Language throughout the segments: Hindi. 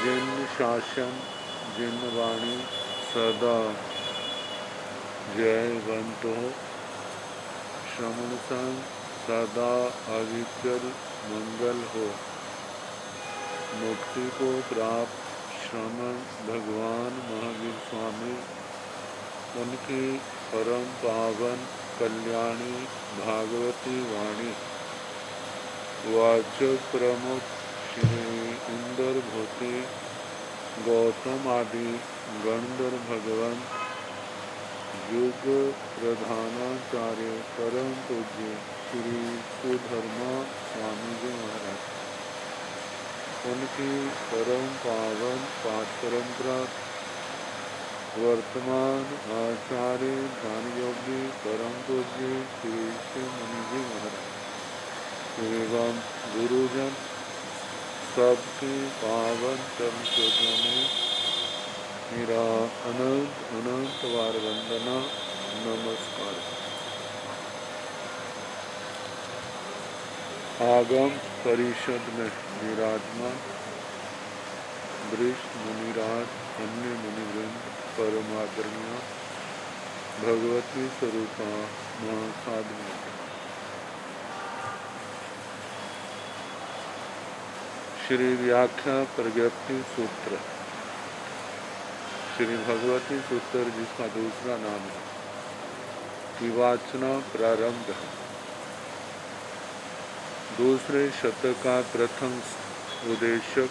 जिन शासन जिन वाणी सदा जयवंत हो। श्रवण संग सदा अविचल मंगल हो। मुक्ति को प्राप्त श्रमण भगवान महावीर स्वामी, उनकी परम पावन कल्याणी भागवती वाणी वाचक प्रमुख श्री इंदर भूति गौतम आदि गणधर भगवान युग प्रधानाचार्य परम पूज्य श्री सुधर्मा स्वामी जी महाराज, उनकी परम पावन पाठ परंपरा वर्तमान आचार्य ध्यान योगी परम पूज्य श्री श्री मुनि जी महाराज एवं गुरुजन सबकी पावन चरण चरणों में मेरा अनंत अनंत बार वंदना नमस्कार। आगम परिषद में विराजमान वरिष्ठ मुनिराज, अन्य मुनिवृंद, परम आदरणीय भगवती स्वरूपा महासाधु, श्री व्याख्या प्रज्ञप्ति सूत्र, श्री भगवती सूत्र जिसका दूसरा नाम है की वाचना प्रारंभ है। दूसरे शतक का प्रथम उद्देशक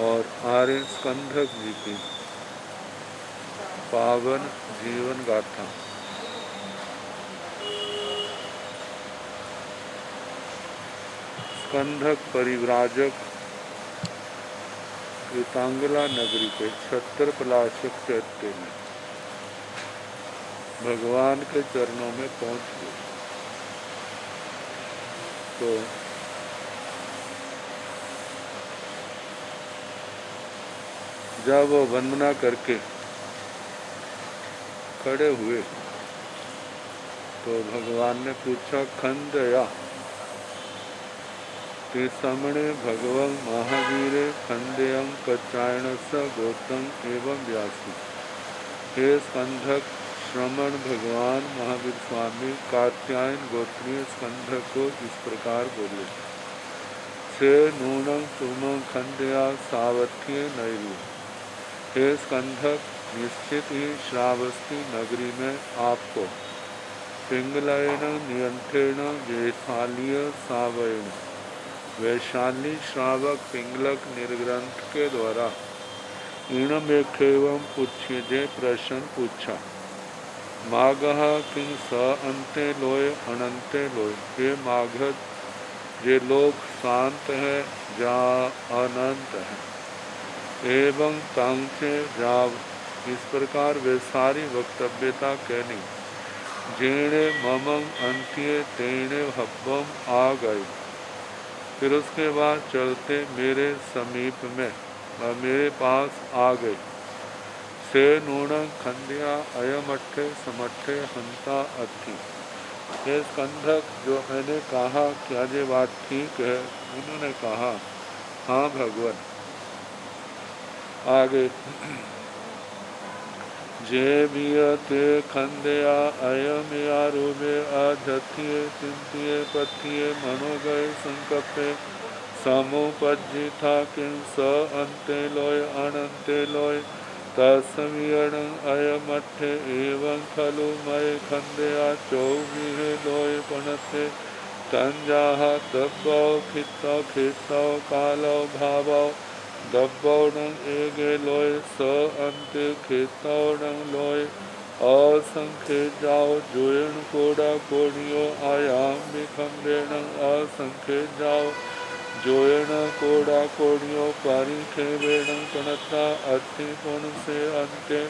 और आर्य स्कंधक जी की पावन जीवन गाथा, स्कंधक परिव्राजक कृतांगला नगरी के छत्र पलाशक चैत्य में भगवान के चरणों में पहुंच गए। तो जब वो वंदना करके खड़े हुए तो भगवान ने पूछा, खंडया ते सामने भगवं महावीर खंडेयं कच्चायणस गौतम एवं व्यासी। हे स्कंधक श्रमण भगवान महावीर स्वामी कात्यायन गोत्रीय स्कंधक को इस प्रकार बोले, से नूनं तुमं खंडया सावथ्य नैरु। हे स्कंधक निश्चित ही श्रावस्ती नगरी में आपको पिंगलयन नियंत्रण वैशालीय सावयन, वैशाली श्रावक पिंगलक निर्ग्रंथ के द्वारा ईणमेखेवं पूछ्य जे प्रश्न पूछा, मागह किं स अंते लोय अनंते लोय। हे माघद, जे लोग शांत है जा अनंत है एवं तांचे जाव। इस प्रकार वे सारी वक्तव्यता कहनी, जेणे ममं अंत्ये तेणे हब्बम आ गए। फिर उसके बाद चलते मेरे समीप में और मेरे पास आ गए। से नूणं खंडिया अयमठे समठे हंता अथि। ये स्कंधक जो मैंने कहा क्या ये बात ठीक है? उन्होंने कहा हाँ भगवान। आगे जे बियते खंडया अयम यारूबे अधत्ये चिंतिये पथिये मनोगय संकप्पे समुपज्जिथा किं स अन्ते लोय अनन्ते लोय तस्मियण अयमठे एवं खलु मय खंडया चौबिहे लोय पणथे तंजाह दब्बौ खित्तौ खित्तौ कालौ भावौ दब्बौणं एगे लोय स अंते खेतौणं लोय असंख्य जाओ जोयण कोड़ा कोड़ियो आयाम विखंडेणं असंख्य जाओ जोयण कोड़ा कोड़ियो पारिखे वेणं पणता अति पुण से अंते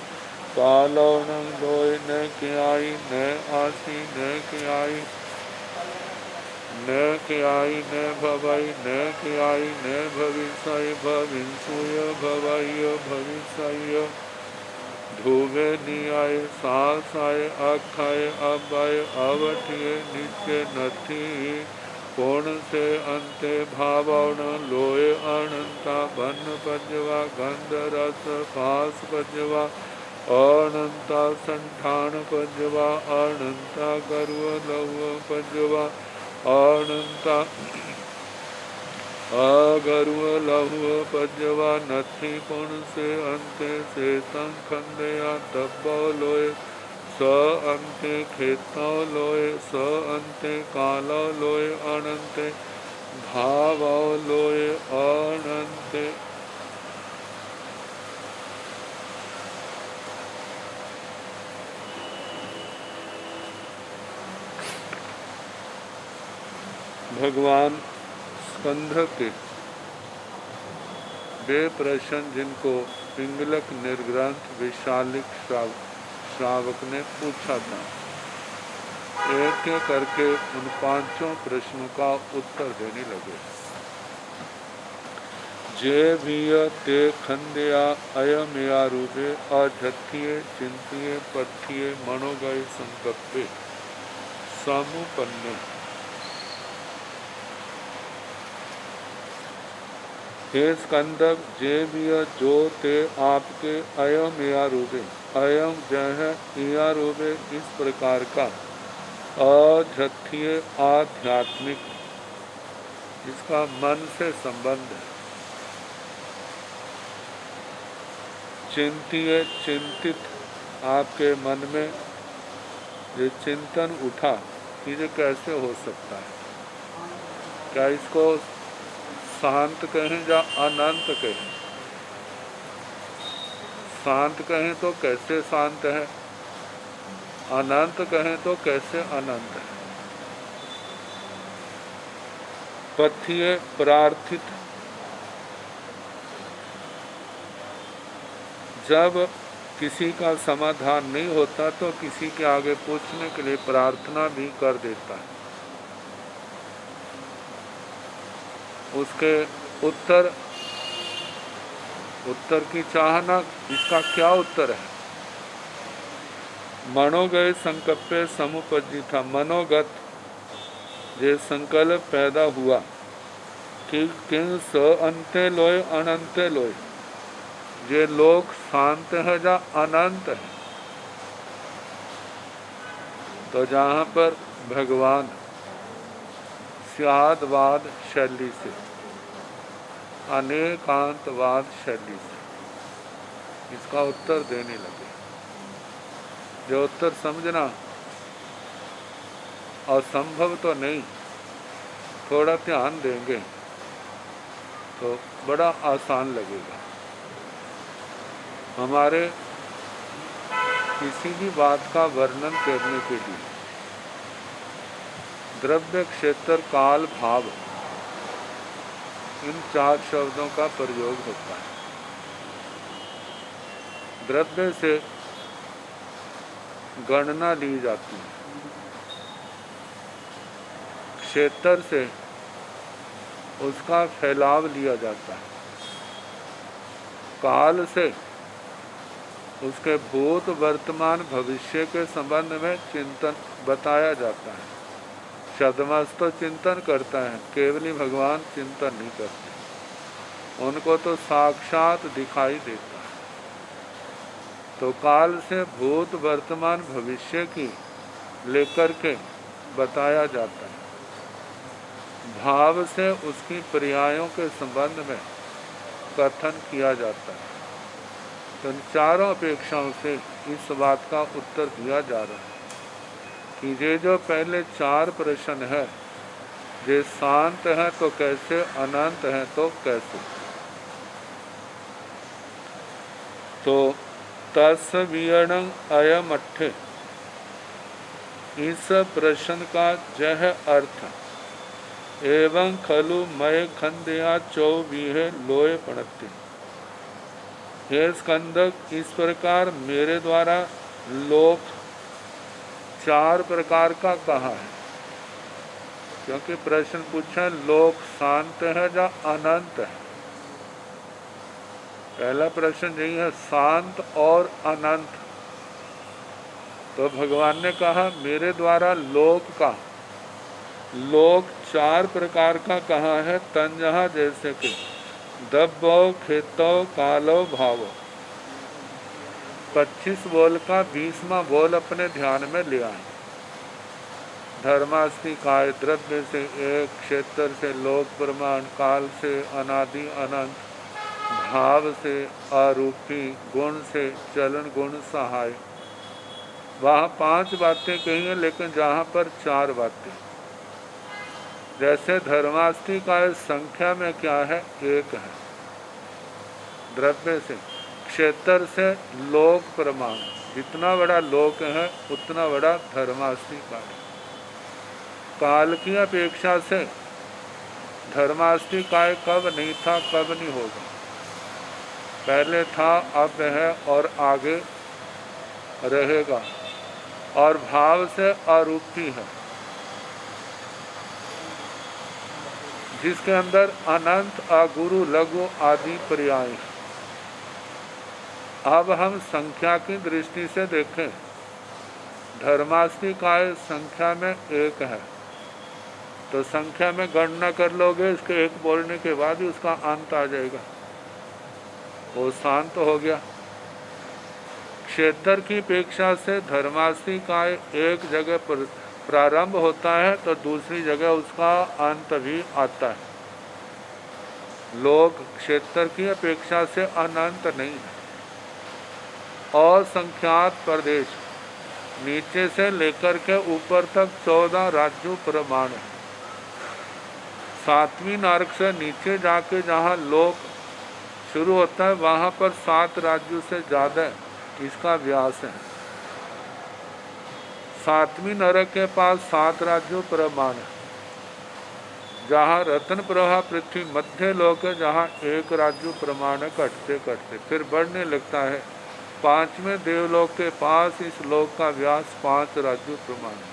कालौणं लोय न क्याई न आसी न क्याई न क्याई न भवई न क्याई न भविष्य भविंसूय भवय भविष्य धोवे नियाय सासाय अखाय अभय अवठिय नित्य नथि पूर्ण से अंते भावण लोय अनंता बन्न पजवा गंध रस फास पजवा अनंता संठान पजवा अनंता गर्व लव पजवा अनंता अगर्व लहुव पजवा नथी पुण से अंते से खंडया तब्बो लोय स अंते खेतो लोय स अंते कालो लोय अनंते भावो लोय अनंते। भगवान स्कंध के वे प्रश्न जिनको पिंगलक निर्ग्रंथ विशालिक श्रावक ने पूछा था, एक एक करके उन पांचों प्रश्नों का उत्तर देने लगे। जे भीय ते खंदया अयमया रूपे अझत्थिये चिंतिये पथिये मनोगय संकल्पे समुपन्ने। हे स्कंदक जे भी जो ते आपके अयम या रूपे, अयम जह या रूपे इस प्रकार का अझत्थिय आध्यात्मिक, जिसका मन से संबंध है, चिंतिय चिंतित, आपके मन में ये चिंतन उठा कि ये कैसे हो सकता है, क्या इसको शांत कहें या अनंत कहें। शांत कहें तो कैसे शांत है, अनंत कहें तो कैसे अनंत है। पथिये प्रार्थित, जब किसी का समाधान नहीं होता तो किसी के आगे पूछने के लिए प्रार्थना भी कर देता है। उसके उत्तर की चाहना, इसका क्या उत्तर है। मनोगय संकल्पे समुपज्जी था, मनोगत ये संकल्प पैदा हुआ कि किं स अंते लोय अनंते लोय, ये लोक शांत है या अनंत है। तो जहाँ पर भगवान स्यादवाद शैली से, अनेकांतवाद शैली से इसका उत्तर देने लगे। जो उत्तर समझना असंभव तो नहीं, थोड़ा ध्यान देंगे तो बड़ा आसान लगेगा। हमारे किसी भी बात का वर्णन करने के लिए द्रव्य, क्षेत्र, काल, भाव, इन 4 शब्दों का प्रयोग होता है। द्रव्य से गणना ली जाती है, क्षेत्र से उसका फैलाव लिया जाता है, काल से उसके भूत, वर्तमान, भविष्य के संबंध में चिंतन बताया जाता है। शब्दमस्त तो चिंतन करता है, केवली भगवान चिंतन नहीं करते, उनको तो साक्षात दिखाई देता है। तो काल से भूत, वर्तमान, भविष्य की लेकर के बताया जाता है। भाव से उसकी पर्यायों के संबंध में कथन किया जाता है। तो इन चारों अपेक्षाओं से इस बात का उत्तर दिया जा रहा है कि ये जो पहले 4 प्रश्न है, ये शांत है तो कैसे, अनंत है तो कैसे। तो तस्वीरणं अयमठ्ठे, इस प्रश्न का जह अर्थ, एवं खलु मय खंदया 24 लोय पणत्ति। हे स्कंदक, इस प्रकार मेरे द्वारा लोक 4 प्रकार का कहा है, क्योंकि प्रश्न पूछा लोक शांत है या अनंत है। पहला प्रश्न यही है, शांत और अनंत। तो भगवान ने कहा मेरे द्वारा लोक का लोक 4 प्रकार का कहा है तंजहा, जैसे कि दब्बो, खेतो, कालो, भावो। 25 बोल का 20वां बोल अपने ध्यान में लिया है। धर्मास्ति काय, द्रव्य से एक, क्षेत्र से लोक प्रमाण, काल से अनादि अनंत, भाव से आरूपी, गुण से चलन गुण सहाय। वहाँ 5 बातें कही हैं, लेकिन जहाँ पर 4 बातें। जैसे धर्मास्ति का संख्या में क्या है, 1 है। द्रव्य से, क्षेत्र से लोक प्रमाण, जितना बड़ा लोक है उतना बड़ा धर्मास्ति का है। काल की अपेक्षा से धर्मास्ति काय कब नहीं था, कब नहीं होगा। पहले था, अब है और आगे रहेगा। और भाव से आरूपी है, जिसके अंदर अनंत, अगुरु, लघु आदि पर्याय हैं। अब हम संख्या की दृष्टि से देखें, धर्मास्ति काय संख्या में 1 है, तो संख्या में गणना कर लोगे, इसके 1 बोलने के बाद ही उसका अंत आ जाएगा, वो शांत हो गया। क्षेत्र की अपेक्षा से धर्मास्ति काय एक जगह पर प्रारंभ होता है तो दूसरी जगह उसका अंत भी आता है। लोक क्षेत्र की अपेक्षा से अनंत नहीं है। असंख्यात प्रदेश, नीचे से लेकर के ऊपर तक 14 राज्यों प्रमाण है। 7वीं नरक से नीचे जाके जहाँ लोक शुरू होता है वहाँ पर 7 राज्यों से ज़्यादा इसका व्यास है। 7वीं नरक के पास 7 राज्यों प्रमाण है। जहाँ रत्न प्रभा पृथ्वी मध्य लोक है, जहाँ 1 राज्य प्रमाण है, कटते कटते फिर बढ़ने लगता है। 5वें देवलोक के पास इस लोक का व्यास 5 राज्यों प्रमाण है,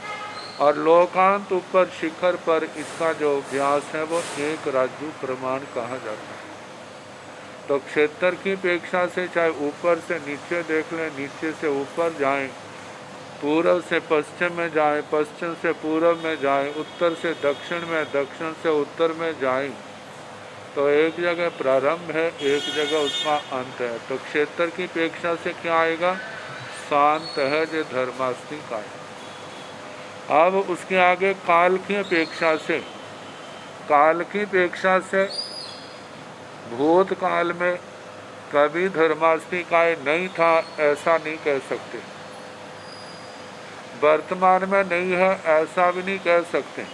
और लोकांत ऊपर शिखर पर इसका जो व्यास है वो 1 राज्य प्रमाण कहा जाता है। तो क्षेत्र की अपेक्षा से चाहे ऊपर से नीचे देख लें, नीचे से ऊपर जाएं, पूर्व से पश्चिम में जाएं, पश्चिम से पूर्व में जाएं, उत्तर से दक्षिण में, दक्षिण से उत्तर में जाएं, तो एक जगह प्रारंभ है, एक जगह उसका अंत है। तो क्षेत्र की अपेक्षा से क्या आएगा, शांत है, जो धर्मास्ति का है। अब उसके आगे काल की अपेक्षा से, काल की अपेक्षा से भूतकाल में कभी धर्मास्ति काय नहीं था ऐसा नहीं कह सकते, वर्तमान में नहीं है ऐसा भी नहीं कह सकते,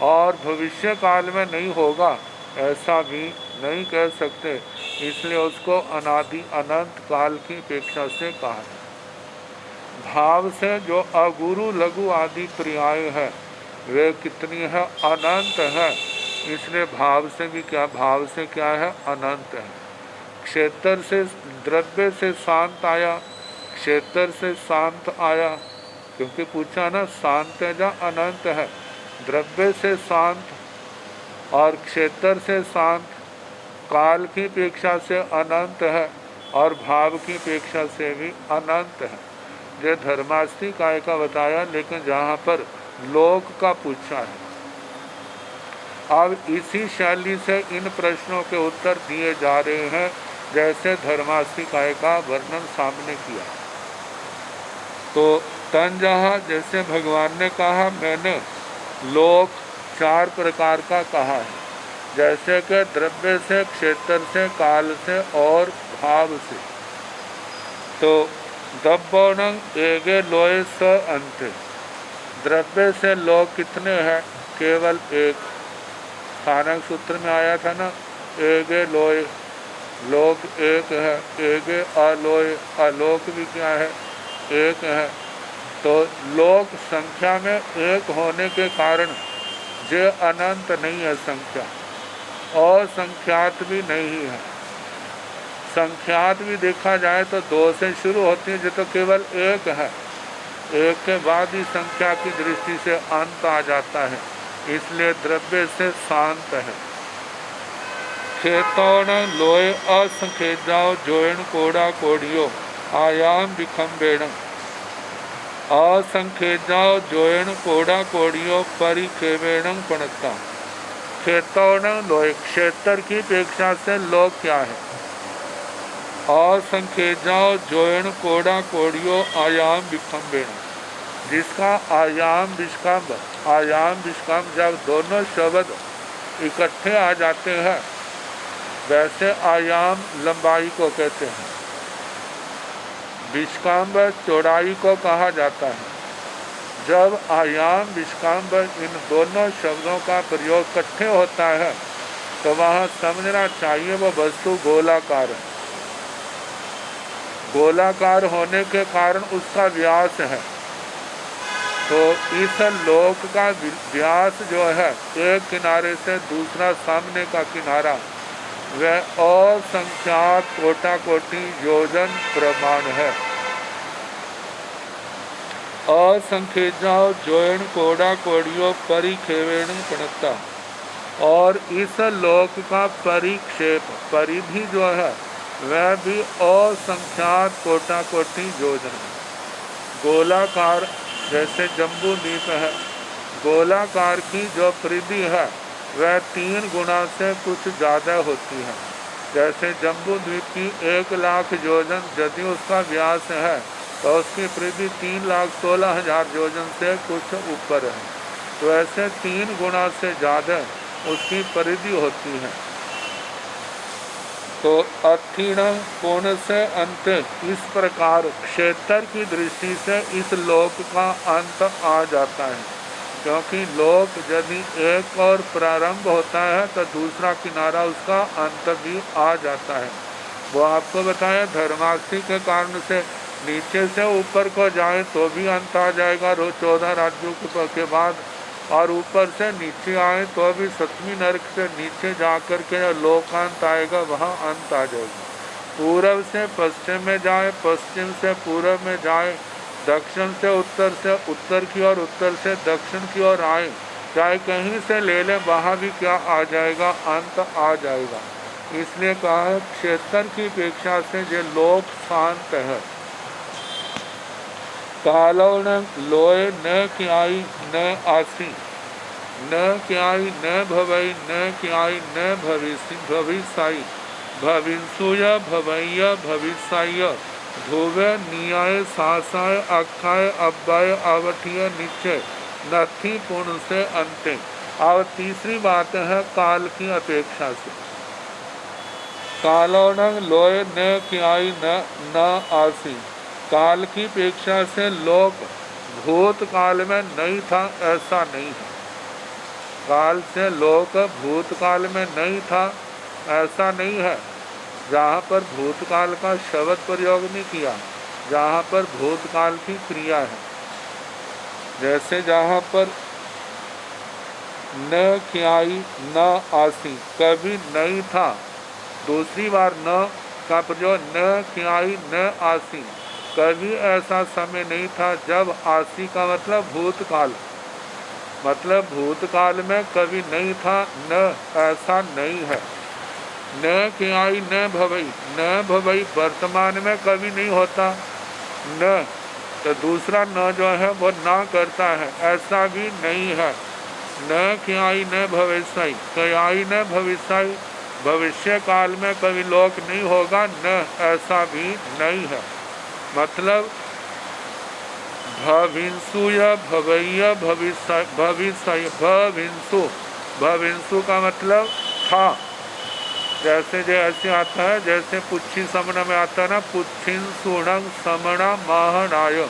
और भविष्य काल में नहीं होगा ऐसा भी नहीं कह सकते। इसलिए उसको अनादि अनंत काल की अपेक्षा से कहा है। भाव से जो अगुरु लघु आदि पर्याय है वे कितनी है, अनंत है। इसलिए भाव से भी क्या, भाव से क्या है, अनंत है। क्षेत्र से, द्रव्य से शांत आया, क्षेत्र से शांत आया, क्योंकि पूछा ना शांत है जहाँ अनंत है। द्रव्य से शांत और क्षेत्र से शांत, काल की अपेक्षा से अनंत है और भाव की अपेक्षा से भी अनंत है। ये धर्मास्ति काय का बताया, लेकिन जहाँ पर लोक का पूछा है। अब इसी शैली से इन प्रश्नों के उत्तर दिए जा रहे हैं, जैसे धर्मास्ति काय का वर्णन सामने किया। तो तंजहा, जैसे भगवान ने कहा, मैंने लोक 4 प्रकार का कहा है, जैसे कि द्रव्य से, क्षेत्र से, काल से और भाव से। तो दब्बोणंग एगे लोय स अंत, द्रव्य से लोक कितने हैं, केवल 1। स्थानक सूत्र में आया था ना, एगे लोय, लोक 1 है। एगे अलोय, अलोक भी क्या है, 1 है। तो लोक संख्या में 1 होने के कारण जो अनंत नहीं है संख्या, और संख्यात भी नहीं है। संख्यात भी देखा जाए तो 2 से शुरू होती है, जो तो केवल 1 है। 1 के बाद ही संख्या की दृष्टि से अंत आ जाता है, इसलिए द्रव्य से शांत है। खेतौण लोय असंखेजाओ जोयण कोड़ा कोड़ियो आयाम विखम्बेण। असंखेजाओ जोयण कोड़ा कोड़ियों परिखेवेणं पणता। क्षेत्रों लोय, क्षेत्र की अपेक्षा से लोक क्या है? असंखेजाओ जोयण कोड़ा कोड़ियों आयाम विखम्बेण, जिसका आयाम विस्कम्ब, आयाम विस्कम्ब जब दोनों शब्द इकट्ठे आ जाते हैं वैसे आयाम लंबाई को कहते हैं, विस्कम्ब चौड़ाई को कहा जाता है। जब आयाम विस्कम्ब इन दोनों शब्दों का प्रयोग इकट्ठे होता है तो वहाँ समझना चाहिए वो वस्तु गोलाकार है। गोलाकार होने के कारण उसका व्यास है, तो इस लोक का व्यास जो है एक किनारे से दूसरा सामने का किनारा वह असंख्यात कोटा कोटि योजन प्रमाण है। असंखेजाओ जोयण कोड़ा कोड़ियों परिखेवेण पणता, और इस लोक का परिक्षेप, परिधि जो है वह भी असंख्यात कोटा कोटि योजन है। गोलाकार जैसे जम्बू द्वीप है, गोलाकार की जो परिधि है वह 3 गुना से कुछ ज़्यादा होती है। जैसे जम्बू द्वीप की 1,00,000 योजन यदि उसका व्यास है तो उसकी परिधि 3,16,000 योजन से कुछ ऊपर है, तो ऐसे 3 गुना से ज़्यादा उसकी परिधि होती है। तो अथीण कोण से अंत, इस प्रकार क्षेत्र की दृष्टि से इस लोक का अंत आ जाता है, क्योंकि लोक यदि एक और प्रारंभ होता है तो दूसरा किनारा उसका अंत भी आ जाता है। वो आपको बताया धर्मास्थि के कारण से नीचे से ऊपर को जाए तो भी अंत आ जाएगा 14 राज्यों के बाद, और ऊपर से नीचे आए तो भी 7वीं नरक से नीचे जाकर के लोकांत आएगा, वहाँ अंत आ जाएगा। पूर्व से पश्चिम में जाए, पश्चिम से पूर्व में जाए, दक्षिण से उत्तर की ओर, उत्तर से दक्षिण की ओर आए, चाहे कहीं से ले लें वहाँ भी क्या आ जाएगा, अंत आ जाएगा। इसलिए कहा है क्षेत्र की अपेक्षा से ये लोक शांत है। कालो न लोय न क्याई न आसी, न क्याई न भवई न क्याई न भविष्याई, भविंसुय भवैय भविष्याय, धोवे नियाय सासाय अक्षाय अव्यय अवठीय निश्चय, नथी पूर्ण से अंते। और तीसरी बात है काल की अपेक्षा से। कालो न लोय न क्याई न आसी, काल की अपेक्षा से लोक भूतकाल में नहीं था ऐसा नहीं है। काल से लोक भूतकाल में नहीं था ऐसा नहीं है। जहाँ पर भूतकाल का शब्द प्रयोग नहीं किया, जहाँ पर भूतकाल की क्रिया है, जैसे जहाँ पर न क्याई न आसी, कभी नहीं था, दूसरी बार न का प्रयोग न क्याई न आसी, कभी ऐसा समय नहीं था जब आसी का मतलब भूतकाल, मतलब भूतकाल में कभी नहीं था, न ऐसा नहीं है। न क्याई न भवई, न भवई वर्तमान में कभी नहीं होता, न तो दूसरा न जो है वो ना करता है, ऐसा भी नहीं है। न क्याई न भविष्याई, क्याई न भविष्याई, भविष्य काल में कभी लोक नहीं होगा, न ऐसा भी नहीं है। मतलब भविंसुय भवैय भविष्य भविंसु, भविंसु का मतलब था, जैसे जैसे आता है, जैसे पुच्छी समण में आता है ना, पुच्छिन सुणंग समणा महनाय,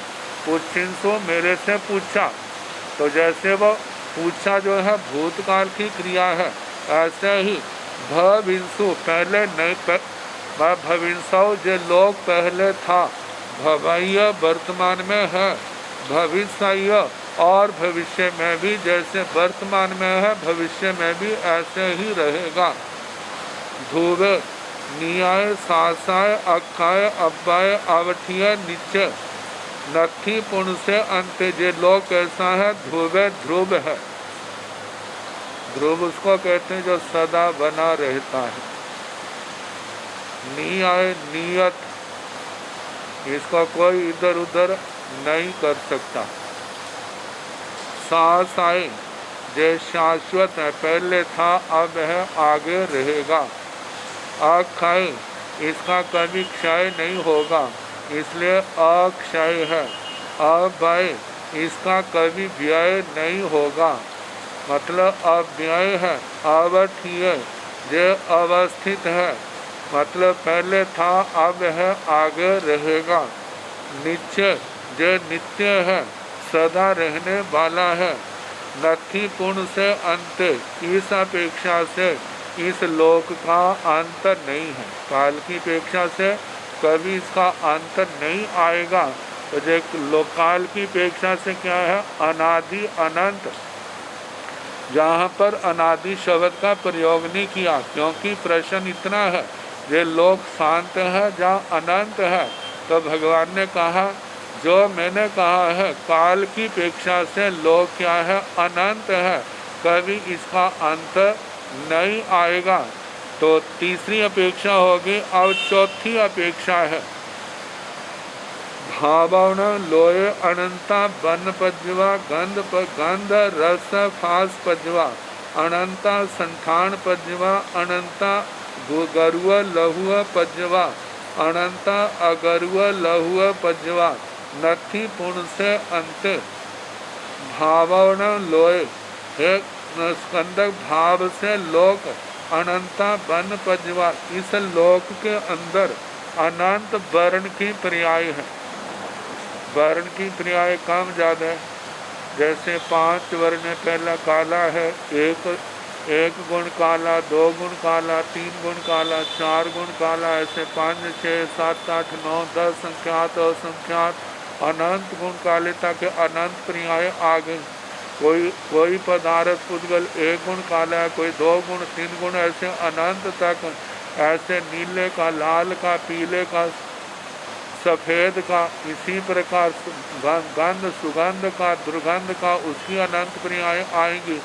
पुच्छिंसु मेरे से पूछा, तो जैसे वो पूछा जो है भूतकाल की क्रिया है, ऐसे ही भविंसु पहले नहीं, भविंसौ जो लोक पहले था, भवैय वर्तमान में है, भविष्य और भविष्य में भी जैसे वर्तमान में है भविष्य में भी ऐसे ही रहेगा। ध्रुव नियाय सासाय अक्षाय अव्यय अवठीय निश्चय, नथी पुण्य से अंत, जे लोक कैसा है, ध्रुव ध्रुव है। ध्रुव उसको कहते हैं जो सदा बना रहता है। नियाय नियत, इसका कोई इधर उधर नहीं कर सकता। सांस आए जो शाश्वत है, पहले था अब है आगे रहेगा। अक्षय इसका कभी क्षय नहीं होगा, इसलिए अक्षय है। अभय इसका कभी व्यय नहीं होगा, मतलब अव्यय है। अवठीय जो अवस्थित है, मतलब पहले था अब है आगे रहेगा। नित्य जो नित्य है, सदा रहने वाला है। नथी पूर्ण से अंत, इस अपेक्षा से इस लोक का अंत नहीं है। काल की अपेक्षा से कभी इसका अंत नहीं आएगा। तो जो काल की अपेक्षा से क्या है, अनादि अनंत। जहाँ पर अनादि शब्द का प्रयोग नहीं किया, क्योंकि प्रश्न इतना है ये लोक शांत है जहाँ अनंत है। तो भगवान ने कहा जो मैंने कहा है काल की अपेक्षा से लोक क्या है, अनंत है, कभी इसका अंत नहीं आएगा। तो तीसरी अपेक्षा होगी। अब चौथी अपेक्षा है भावण लोय अनंता बन पज्वा गंध रस फास पज्वा अनंता संठान पज्वा अनंता गरुआ लहुआ पज्वा अनंता अगरुआ लहुआ पज्वा नथी पूर्ण से अंत। भावण लोय है स्कंदक भाव से लोक, अनंता बन पज्वा इस लोक के अंदर अनंत वर्ण की पर्याय है। वर्ण की पर्याय कम ज़्यादा है। जैसे 5 वर्ण, पहला काला है, एक गुण काला, 2 गुण काला, 3 गुण काला, 4 गुण काला, ऐसे 5, 6, 7, 8, 9, 10 संख्यात और संख्यात अनंत गुण कालिता के अनंत पर्याय आ गए। कोई पदार्थ पुद्गल 1 गुण काला है, कोई 2 गुण, 3 गुण, ऐसे अनंत तक। ऐसे नीले का, लाल का, पीले का, सफ़ेद का, इसी प्रकार गंध सुगंध का, दुर्गंध का, उसकी अनंत पर्याय आएंगी।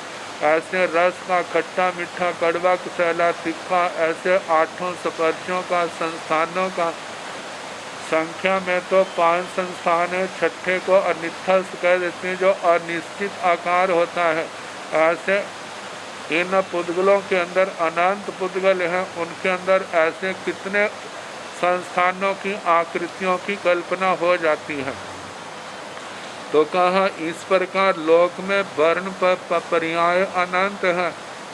ऐसे रस का, खट्टा मीठा कड़वा कसैला तीखा, ऐसे 8 स्पर्शों का, संस्थानों का। संख्या में तो 5 संस्थान है, छठे को अनिथस कह देते हैं जो अनिश्चित आकार होता है। ऐसे इन पुद्गलों के अंदर अनंत पुद्गल हैं, उनके अंदर ऐसे कितने संस्थानों की आकृतियों की कल्पना हो जाती है। तो कहा इस प्रकार लोक में वर्ण पर्याय अनंत है,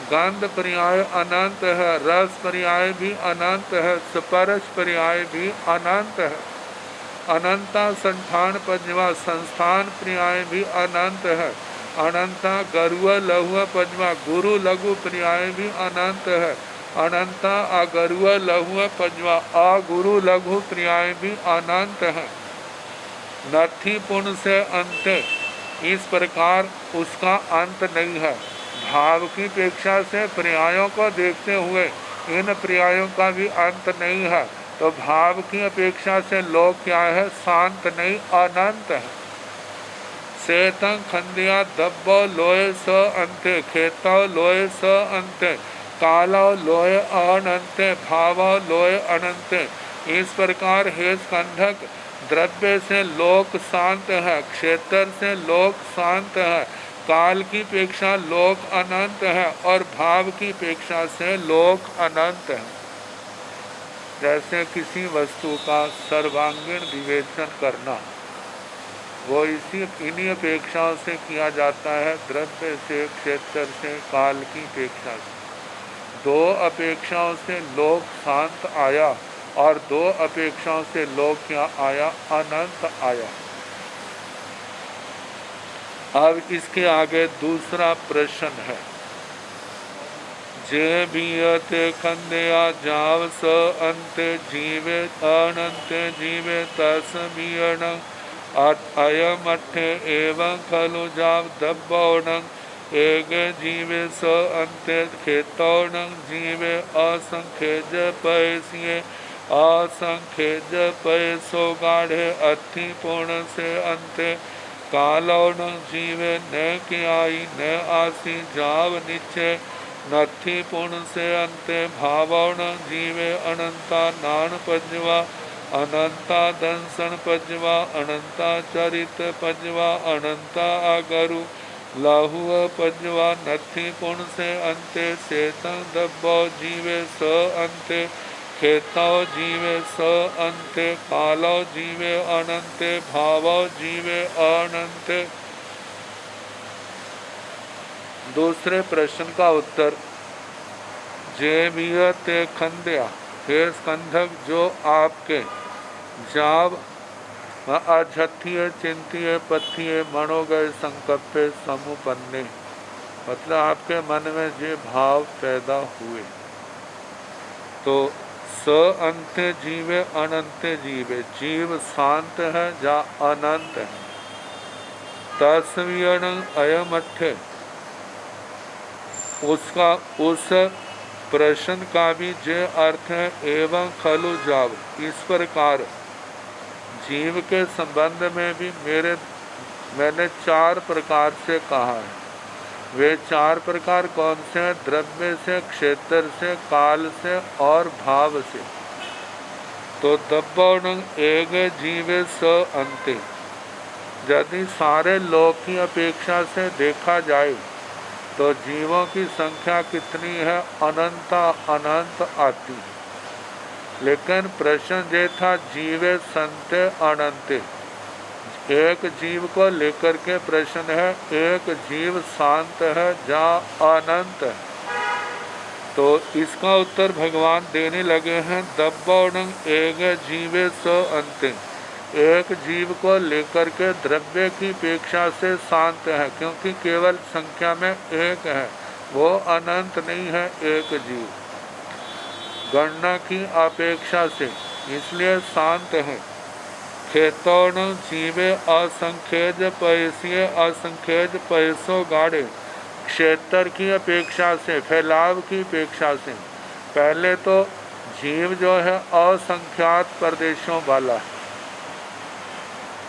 गंध पर्याय अनंत है, रस पर्याय भी अनंत है, स्पर्श पर्याय भी अनंत है। अनंता संठान पज्वा संस्थान पर्याय भी अनंत है। अनंता गरुआ लहुआ पज्वा गुरु लघु पर्याय भी अनंत है। अनंता अगरुआ लहुआ पज्वा अगुरु लघु पर्याय भी अनंत है। नथी पूर्ण से अंत, इस प्रकार उसका अंत नहीं है। भाव की अपेक्षा से पर्यायों को देखते हुए इन पर्यायों का भी अंत नहीं है। तो भाव की अपेक्षा से लोक क्या है, शांत नहीं, अनंत है। सेतं खंडिया दब्बो लोय स अंते खेतो लोय स अंते कालो लोय अनंते भावो लोय अनंते। इस प्रकार हे स्कंधक द्रव्य से लोक शांत है, क्षेत्र से लोक शांत है, काल की अपेक्षा लोक अनंत है और भाव की अपेक्षा से लोक अनंत है। जैसे किसी वस्तु का सर्वांगीण विवेचन करना, वो इन्हीं अपेक्षाओं से किया जाता है, द्रव्य से, क्षेत्र से, काल की अपेक्षा से। 2 अपेक्षाओं से लोक शांत आया और 2 अपेक्षाओं से लोक क्या आया, अनंत आया। अब इसके आगे दूसरा प्रश्न है। जे बीयते खंडया जाव स अंत जीवे अनंत जीवे तस्मीयण अयम अट्ठे एवं खलु जाव दब्बौणं एक जीवे स अंत खेतौणं जीवे असंख्य जपयसिए असंख्य जपयसो गाढ़े अथि पूर्ण से अंत कालौणं जीवे न कियाई न आसी जाव निश्चय नथी पूर्ण से अंत भावौण जीवे अनंता नान पज्वा अनंता दंसन पजवा अनंता चरित पजवा अनंता आगरु लाहुव पजवा नथी पुण से अंते सेतं दब्बो जीवे स अंते खेतो जीवे स अंते कालो जीवे अनंते भावो जीवे अनंते। दूसरे प्रश्न का उत्तर। जेवीय ते खंद्या, हे स्कंधक जो आपके जाव अझथिय चिंतिय पथिय मनोगय संकल्पे समुपन्ने, मतलब आपके मन में जो भाव पैदा हुए। तो स अंत्य जीवे अनंत जीवे, जीव शांत है या अनंत है। तस्वीर अयमठ्य, उसका उस प्रश्न का भी जे अर्थ है एवं खलु जाव, इस प्रकार जीव के संबंध में भी मैंने 4 प्रकार से कहा है। वे 4 प्रकार कौन से हैं? द्रव्य से, क्षेत्र से, काल से और भाव से। तो दब्बौन एक जीवे स अंते, यदि सारे लोक की अपेक्षा से देखा जाए तो जीवों की संख्या कितनी है? अनंत आती है। लेकिन प्रश्न ये था जीवे संते अनंते, एक जीव को लेकर के प्रश्न है। एक जीव शांत है या अनंत है? तो इसका उत्तर भगवान देने लगे हैं दब्बौन एक जीवे स अंते, एक जीव को लेकर के द्रव्य की अपेक्षा से शांत है, क्योंकि केवल संख्या में एक है, वो अनंत नहीं है एक जीव, गणना की अपेक्षा से, इसलिए शांत है। खेतौन जीवे असंख्यज पैसिए असंख्यज पैसों गाड़े, क्षेत्र की अपेक्षा से, फैलाव की अपेक्षा से। पहले तो जीव जो है असंख्यात प्रदेशों वाला है।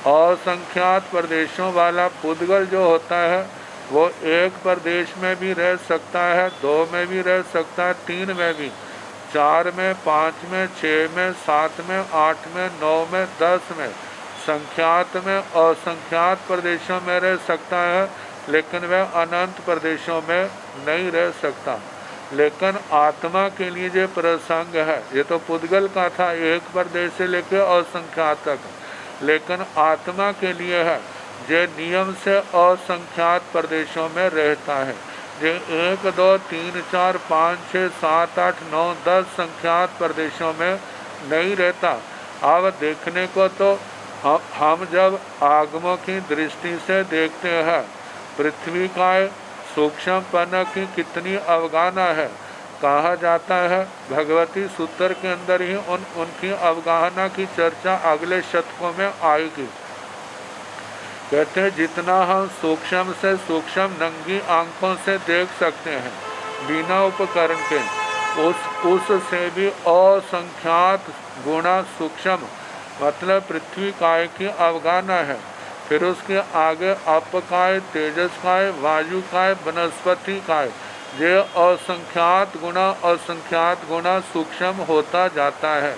असंख्यात प्रदेशों वाला पुद्गल जो होता है वो एक प्रदेश में भी रह सकता है, 2 में भी रह सकता है, 3 में भी, 4 में, 5 में, 6 में, 7 में, 8 में, 9 में, 10 में, संख्यात में, असंख्यात प्रदेशों में रह सकता है, लेकिन वह अनंत प्रदेशों में नहीं रह सकता। लेकिन आत्मा के लिए जो प्रसंग है, ये तो पुद्गल का था, एक प्रदेश से लेकर असंख्यात तक, लेकिन आत्मा के लिए है जो नियम से असंख्यात प्रदेशों में रहता है, जो 1, 2, 3, 4, 5, 6, 7, 8, 9, 10 संख्यात प्रदेशों में नहीं रहता। अब देखने को तो हम जब आगमों की दृष्टि से देखते हैं, पृथ्वी का सूक्ष्मपन की कितनी अवगाहना है। कहा जाता है भगवती सूत्र के अंदर ही उनकी अवगाहना की चर्चा अगले शतकों में आएगी। कहते हैं जितना हम सूक्ष्म से सूक्ष्म नंगी आंखों से देख सकते हैं बिना उपकरण के, उससे भी असंख्यात गुणा सूक्ष्म, मतलब पृथ्वी काय की अवगाहना है। फिर उसके आगे अपकाय, तेजस काय, वायु काय, वनस्पति काय, ये असंख्यात गुणा सूक्ष्म होता जाता है।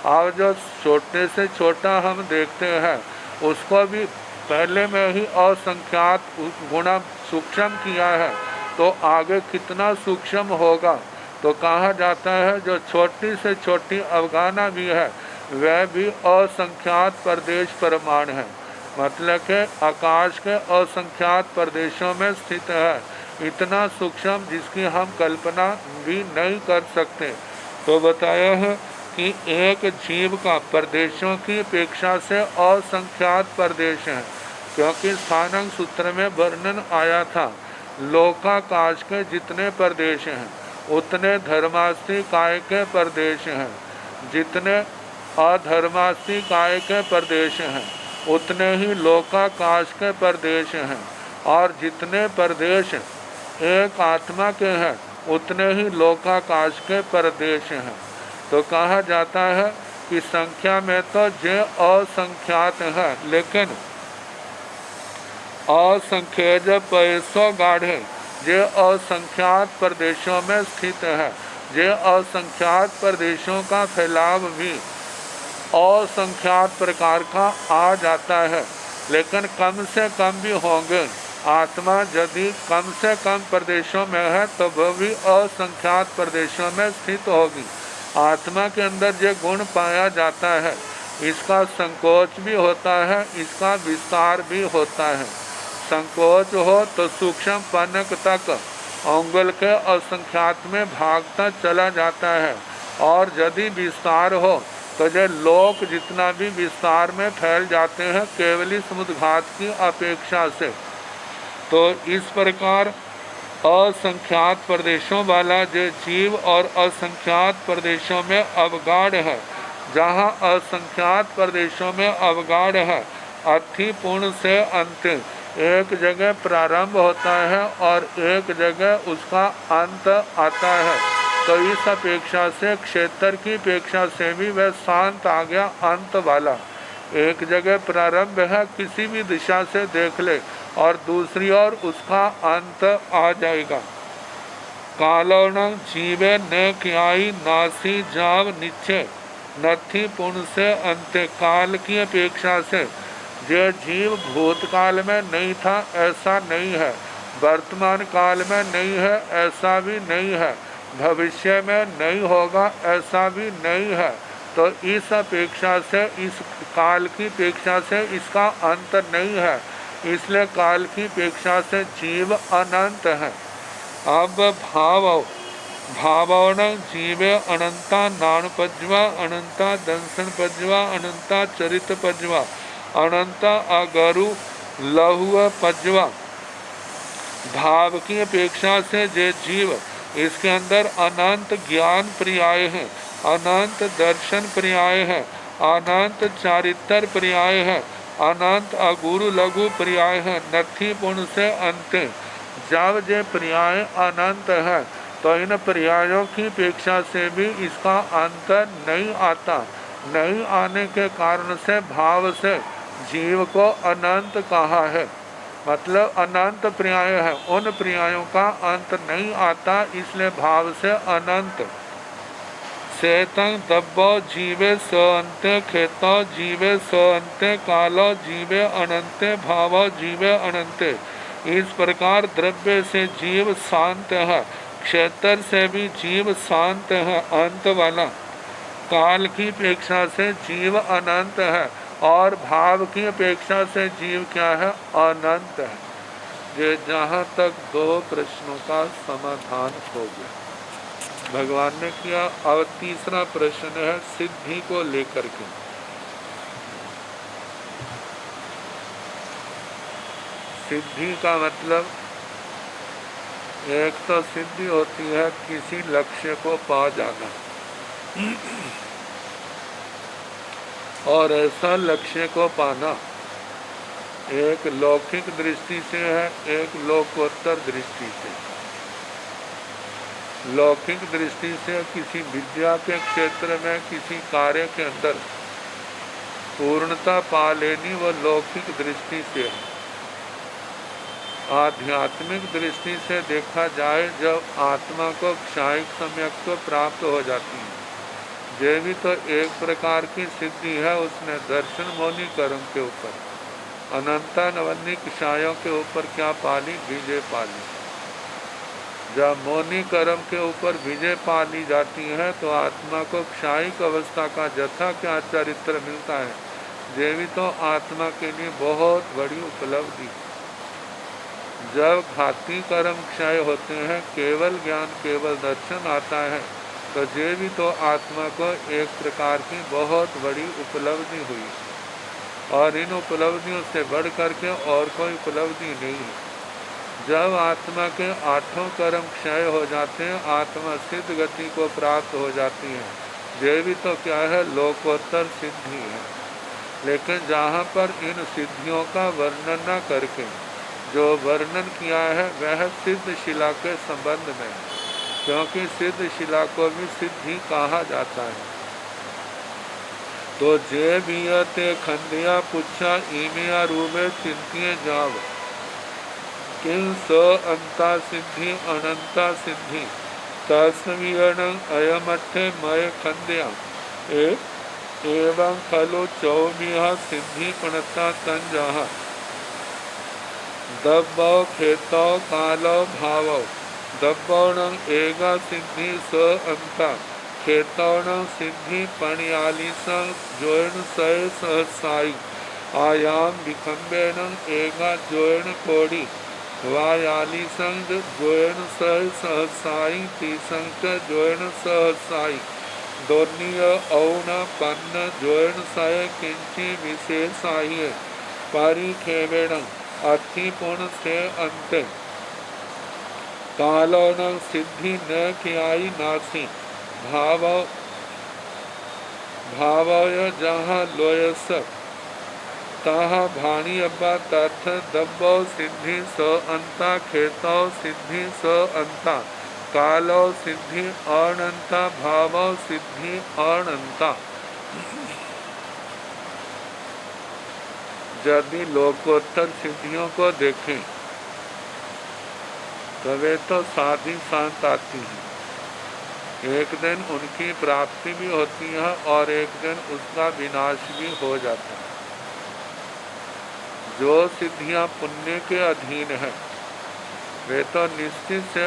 और जो छोटे से छोटा हम देखते हैं उसको भी पहले में ही असंख्यात गुणा सूक्ष्म किया है, तो आगे कितना सूक्ष्म होगा। तो कहा जाता है जो छोटी से छोटी अवगाहना भी है वह भी असंख्यात प्रदेश प्रमाण है, मतलब के आकाश के असंख्यात प्रदेशों में स्थित है, इतना सूक्ष्म जिसकी हम कल्पना भी नहीं कर सकते। तो बताया है कि एक जीव का प्रदेशों की अपेक्षा से असंख्यात प्रदेश है, क्योंकि स्थानंग सूत्र में वर्णन आया था लोकाकाश के जितने प्रदेश हैं उतने धर्मास्थी काय के प्रदेश हैं, जितने अधर्मास्थी काय के प्रदेश हैं उतने ही लोकाकाश के प्रदेश हैं, और जितने प्रदेश एक आत्मा के हैं उतने ही लोकाकाश के प्रदेश हैं। तो कहा जाता है कि संख्या में तो जे असंख्यात है, लेकिन असंख्यज पैसों गाढ़े जे असंख्यात प्रदेशों में स्थित है, जे असंख्यात प्रदेशों का फैलाव भी असंख्यात प्रकार का आ जाता है, लेकिन कम से कम भी होंगे। आत्मा यदि कम से कम प्रदेशों में है तो वह भी असंख्यात प्रदेशों में स्थित होगी। आत्मा के अंदर जो गुण पाया जाता है, इसका संकोच भी होता है, इसका विस्तार भी होता है। संकोच हो तो सूक्ष्म पनक तक अंगुल के असंख्यात में भागता चला जाता है, और यदि विस्तार हो तो जो लोक जितना भी विस्तार में फैल जाते हैं केवली समुद्घात की अपेक्षा से। तो इस प्रकार असंख्यात प्रदेशों वाला जो जीव और असंख्यात प्रदेशों में अवगाढ़ है, जहाँ असंख्यात प्रदेशों में अवगाढ़ है, अथि पूर्ण से अंत एक जगह प्रारंभ होता है और एक जगह उसका अंत आता है। तो इस अपेक्षा से क्षेत्र की अपेक्षा से भी वह शांत आ गया, अंत वाला। एक जगह प्रारंभ है, किसी भी दिशा से देख ले, और दूसरी ओर उसका अंत आ जाएगा। कालोणं जीवे न क्याई नासी जाव निश्चय नथी पुण्य से अंत। काल की अपेक्षा से जो जीव भूतकाल में नहीं था ऐसा नहीं है, वर्तमान काल में नहीं है ऐसा भी नहीं है, भविष्य में नहीं होगा ऐसा भी नहीं है। तो इस अपेक्षा से, इस काल की अपेक्षा से इसका अंत नहीं है, इसलिए काल की अपेक्षा से जीव अनंत है। अब भावोन जीवे अनंता नाण पज्वा, अनंता दंसन पज्वा, अनंता चरित पज्वा, अनंता अगरु लहुआ पज्वा। भाव की अपेक्षा से जो जीव, इसके अंदर अनंत ज्ञान पर्याय है, अनंत दर्शन पर्याय है, अनंत चारित्र पर्याय है, अनंत अगुरु लघु पर्याय है, नथी पुण्य से अंत। जब जे पर्याय अनंत है तो इन पर्यायों की अपेक्षा से भी इसका अंत नहीं आता। नहीं आने के कारण से भाव से जीव को अनंत कहा है, मतलब अनंत पर्याय है, उन पर्यायों का अंत नहीं आता, इसलिए भाव से अनंत। सेतं दब्बो जीवे स अंते, खेतो जीवे स अंते, कालो जीवे अनंते, भावो जीवे अनंते। इस प्रकार द्रव्य से जीव शांत है, क्षेत्र से भी जीव शांत है, अंत वाला। काल की अपेक्षा से जीव अनंत है, और भाव की अपेक्षा से जीव क्या है, अनंत है। ये जहाँ तक दो प्रश्नों का समाधान हो गया भगवान ने किया। अब तीसरा प्रश्न है सिद्धि को लेकर के। सिद्धि का मतलब, एक तो सिद्धि होती है किसी लक्ष्य को पा जाना, और ऐसा लक्ष्य को पाना एक लौकिक दृष्टि से है, एक लोकोत्तर दृष्टि से। लौकिक दृष्टि से किसी विद्या के क्षेत्र में, किसी कार्य के अंदर पूर्णता पा लेनी, वो लौकिक दृष्टि से है। आध्यात्मिक दृष्टि से देखा जाए, जब आत्मा को क्षायिक सम्यक्त्व प्राप्त हो जाती है, ये भी तो एक प्रकार की सिद्धि है। उसने दर्शन मौनी कर्म के ऊपर, अनंता नवन्नी क्षायों के ऊपर क्या पाली, विजय पाली। जब मौनी कर्म के ऊपर विजय पाली जाती है तो आत्मा को क्षायिक अवस्था का जथा क्या चरित्र मिलता है, ये भी तो आत्मा के लिए बहुत बड़ी उपलब्धि। जब घाती कर्म क्षय होते हैं, केवल ज्ञान, केवल दर्शन आता है, तो ये भी तो आत्मा को एक प्रकार की बहुत बड़ी उपलब्धि हुई, और इन उपलब्धियों से बढ़ करके और कोई उपलब्धि नहीं है। जब आत्मा के आठों कर्म क्षय हो जाते हैं, आत्मा सिद्ध गति को प्राप्त हो जाती है, ये भी तो क्या है, लोकोत्तर सिद्धि है। लेकिन जहाँ पर इन सिद्धियों का वर्णन न करके जो वर्णन किया है वह सिद्ध शिला के संबंध में है, क्योंकि सिद्ध शिला को भी सिद्धि कहा जाता है। तो जे बियते खंडिया पुच्छा ईमिया रूबे चिंतिये जाव, किं स अंता सिद्धि अनंता सिद्धि तस्वीरण अयमठे मय खंडिया। एवं खलु चौमिह सिद्धि प्रणता तंजह दब्बौ खेतौ कालो भावौ दब्बौणं एगा सिद्धि स अंता खेतौणं सिद्धि पणियालिसं जोयण सय सहसाई आयाम विखंबेणं एगा जोयण कोड़ी वायालिसं जोयण सय सहसाई तीसंक जोयण सहसाई दोन्य औण पन्न जोयण सय किंची विशेषाय परिखेवेणं अति पूर्ण से अंत कालो न सिद्धि न कियाई नासी भाव भावय जहाँ लोयस ताहा भाणी अब्बा तर्थ दब्बो सिद्धि स अंता खेतो सिद्धि स अंता कालो सिद्धि अनंता भावो सिद्धि अनंता। यदि लोकोत्तर सिद्धियों को देखें तो वे तो साथ ही साथ आती हैं। एक दिन उनकी प्राप्ति भी होती है और एक दिन उसका विनाश भी हो जाता है। जो सिद्धियां पुण्य के अधीन है वे तो निश्चित से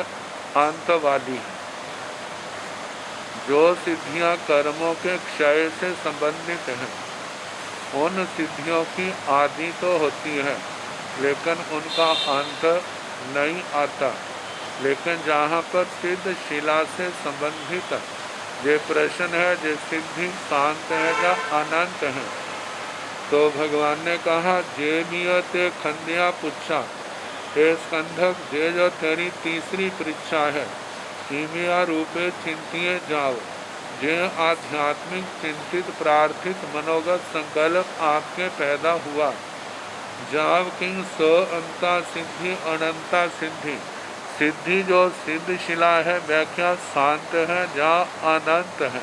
अंत वाली हैं। जो सिद्धियां कर्मों के क्षय से संबंधित हैं उन सिद्धियों की आदि तो होती है लेकिन उनका अंत नहीं आता। लेकिन जहाँ पर सिद्ध शिला से संबंधित ये प्रश्न है जो सिद्धि शांत है या अनंत है तो भगवान ने कहा जे मियते खंडिया पुच्छा हे स्कंधक जे जो तेरी तीसरी परीक्षा है कीमिया रूपे चिंतिए जाओ जे आध्यात्मिक चिंतित प्रार्थित मनोगत संकल्प आपके पैदा हुआ जाव किंग स अंता सिद्धि अनंता सिद्धि सिद्धि जो सिद्ध शिला है व्याख्या शांत है या अनंत है।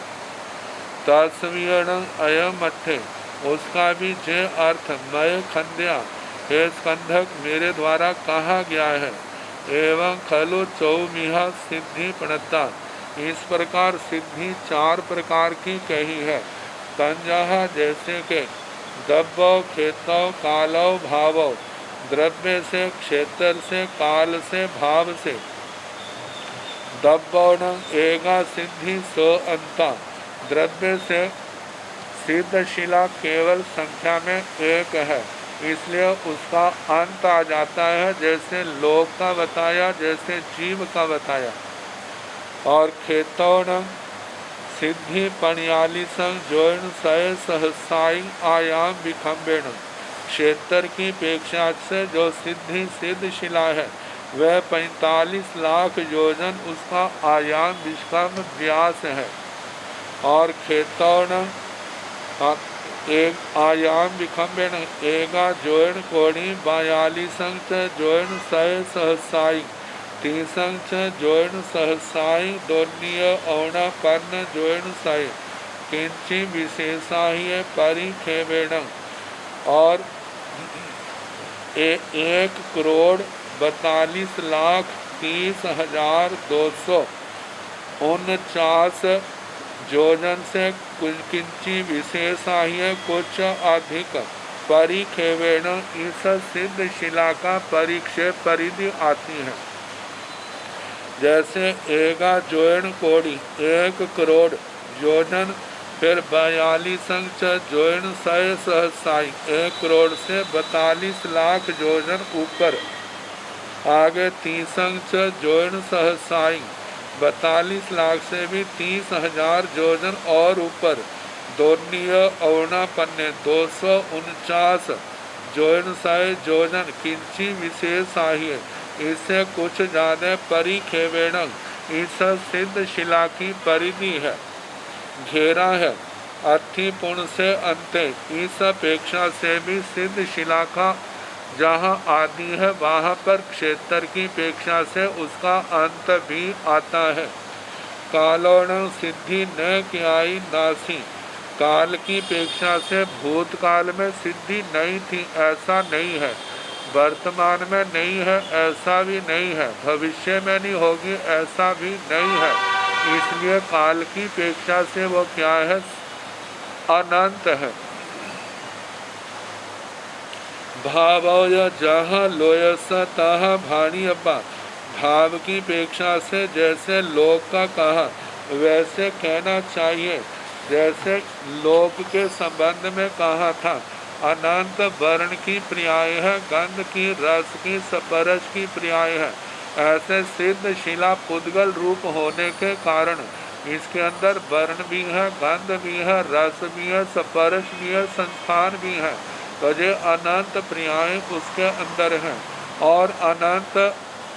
तस्वीरण अयम अठे उसका भी जे अर्थ मय खंड्या हे स्कंधक मेरे द्वारा कहा गया है। एवं खलु चौमिहा सिद्धि प्रणता इस प्रकार सिद्धि चार प्रकार की कही है। तंजह जैसे के दब्बौ खेतौ कालौ भावौ द्रव्य से क्षेत्र से काल से भाव से दब्बौण एगा सिद्धि सो अंता द्रव्य से सिद्ध शिला केवल संख्या में एक है इसलिए उसका अंत आ जाता है जैसे लोक का बताया जैसे जीव का बताया। और खेतौण सिद्धि पणियाली संग जोयण सय सहसाई आयाम विखंबेण क्षेत्र की पेक्षा से जो सिद्धि सिद्ध शिला है वह 45 लाख योजन उसका आयाम विषम व्यास है। और खेतौण एक आयाम विखंबेण एगा जोयण कोणी 42 संग जोयण सय सहसाई तीसंग जोयण सहसाई दोन्य औणा पन्न जोयण सय किंची विशेषाही परिखेवेण। और 1,42,30,249 जोजन से किंची विशेषाही कुछ अधिक परिखेवेण इस सिद्ध शिला का परिक्षेप परिधि आती है। जैसे एगा जोयण कोड़ी 1 करोड़ योजन फिर 42 जोयण सय सहसाई 1 करोड़ से 42 लाख योजन ऊपर आगे 30 जोयण सहसाई 42 लाख से भी 30,000 योजन और ऊपर दोन्य औना पन्ने 249 जोयण सय योजन किंची विशेषाही इससे कुछ ज्यादा परिखेवेण इस सिद्ध शिला की परिधि है घेरा है। अर्थी पुण्य से अंते इस अपेक्षा से भी सिद्ध शिला का जहाँ आदि है वहाँ पर क्षेत्र की अपेक्षा से उसका अंत भी आता है। कालोण सिद्धि न कियाई नासी काल की अपेक्षा से भूतकाल में सिद्धि नहीं थी ऐसा नहीं है वर्तमान में नहीं है ऐसा भी नहीं है भविष्य में नहीं होगी ऐसा भी नहीं है। इसलिए काल की अपेक्षा से वो क्या है अनंत है। भावय जहाँ लोय स तह भाणी अब्बा, भाव की अपेक्षा से जैसे लोक का कहा वैसे कहना चाहिए। जैसे लोक के संबंध में कहा था, अनंत वर्ण की पर्याय है, गंध की, रस की, स्पर्श की पर्याय है। ऐसे सिद्ध शिला पुद्गल रूप होने के कारण इसके अंदर वर्ण भी है, गंध भी है, रस भी है, स्पर्श भी है, संस्थान भी है। तो ये अनंत पर्याय उसके अंदर है। और अनंत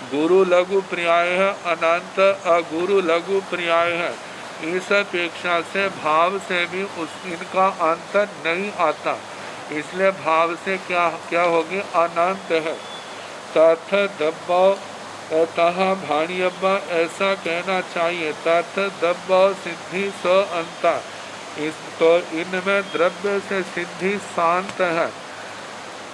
गुरु लघु पर्याय है, अनंत अगुरु लघु पर्याय है। इस अपेक्षा से भाव से भी इनका अंत नहीं आता, इसलिए भाव से क्या क्या होगी, अनंत है। तथ दब्बव तहा भाणी अब्बा, ऐसा कहना चाहिए। तथ दब्बव सिद्धि स अंता, इस तो इनमें द्रव्य से सिद्धि शांत है।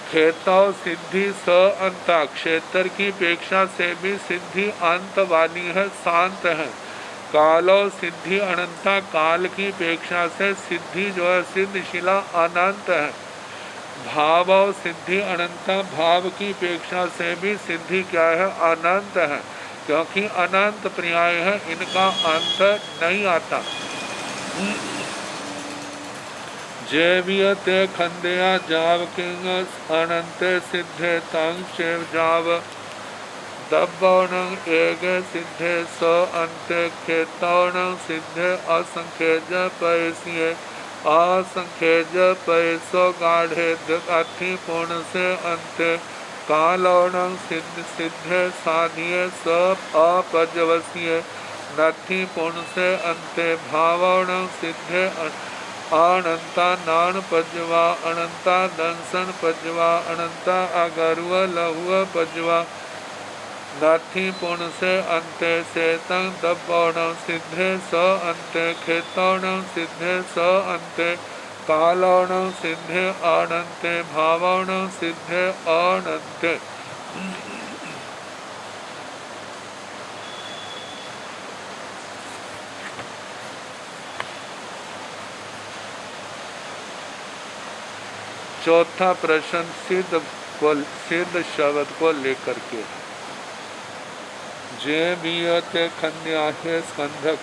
खेतव सिद्धि स अंता, क्षेत्र की अपेक्षा से भी सिद्धि अंत वाली है, शांत है। कालो सिद्धि अनंता, काल की अपेक्षा से सिद्धि जो है सिद्धशिला अनंत है। भाव सिद्धि अनंता, भाव की अपेक्षा से भी सिद्धि क्या है, अनंत है, क्योंकि अनंत पर्याय है, इनका अंत नहीं आता। जैवियते खंडया जाव किंग अनंत सिद्धे तंग शिव जाव, दब्बौणं एग सिद्धे स अंते, खेतौणं सिद्धे असंख्यज पैसिये, असंख्यज पैसो गाढ़े अथि पूर्ण से अंते, कालौणं सिद्ध सिद्धे साधिये स अपजवसिये, नथि पूर्ण से अंते, भावौणं सिद्धे अनंता नान पजवा, अनंता दंसन पजवा, अनंता अगरुव लहुव पजवा, नाथी पुण्य से अंते से तंग दब्बौणं सिद्धे स अंते, खेतौणं सिद्धे स अंते, कालौणं सिद्धे अनंते, भावौणं सिद्धे अनंते। चौथा प्रश्न सिद्ध शब्द को लेकर के, जे बीयते खन्याहे स्कंधक,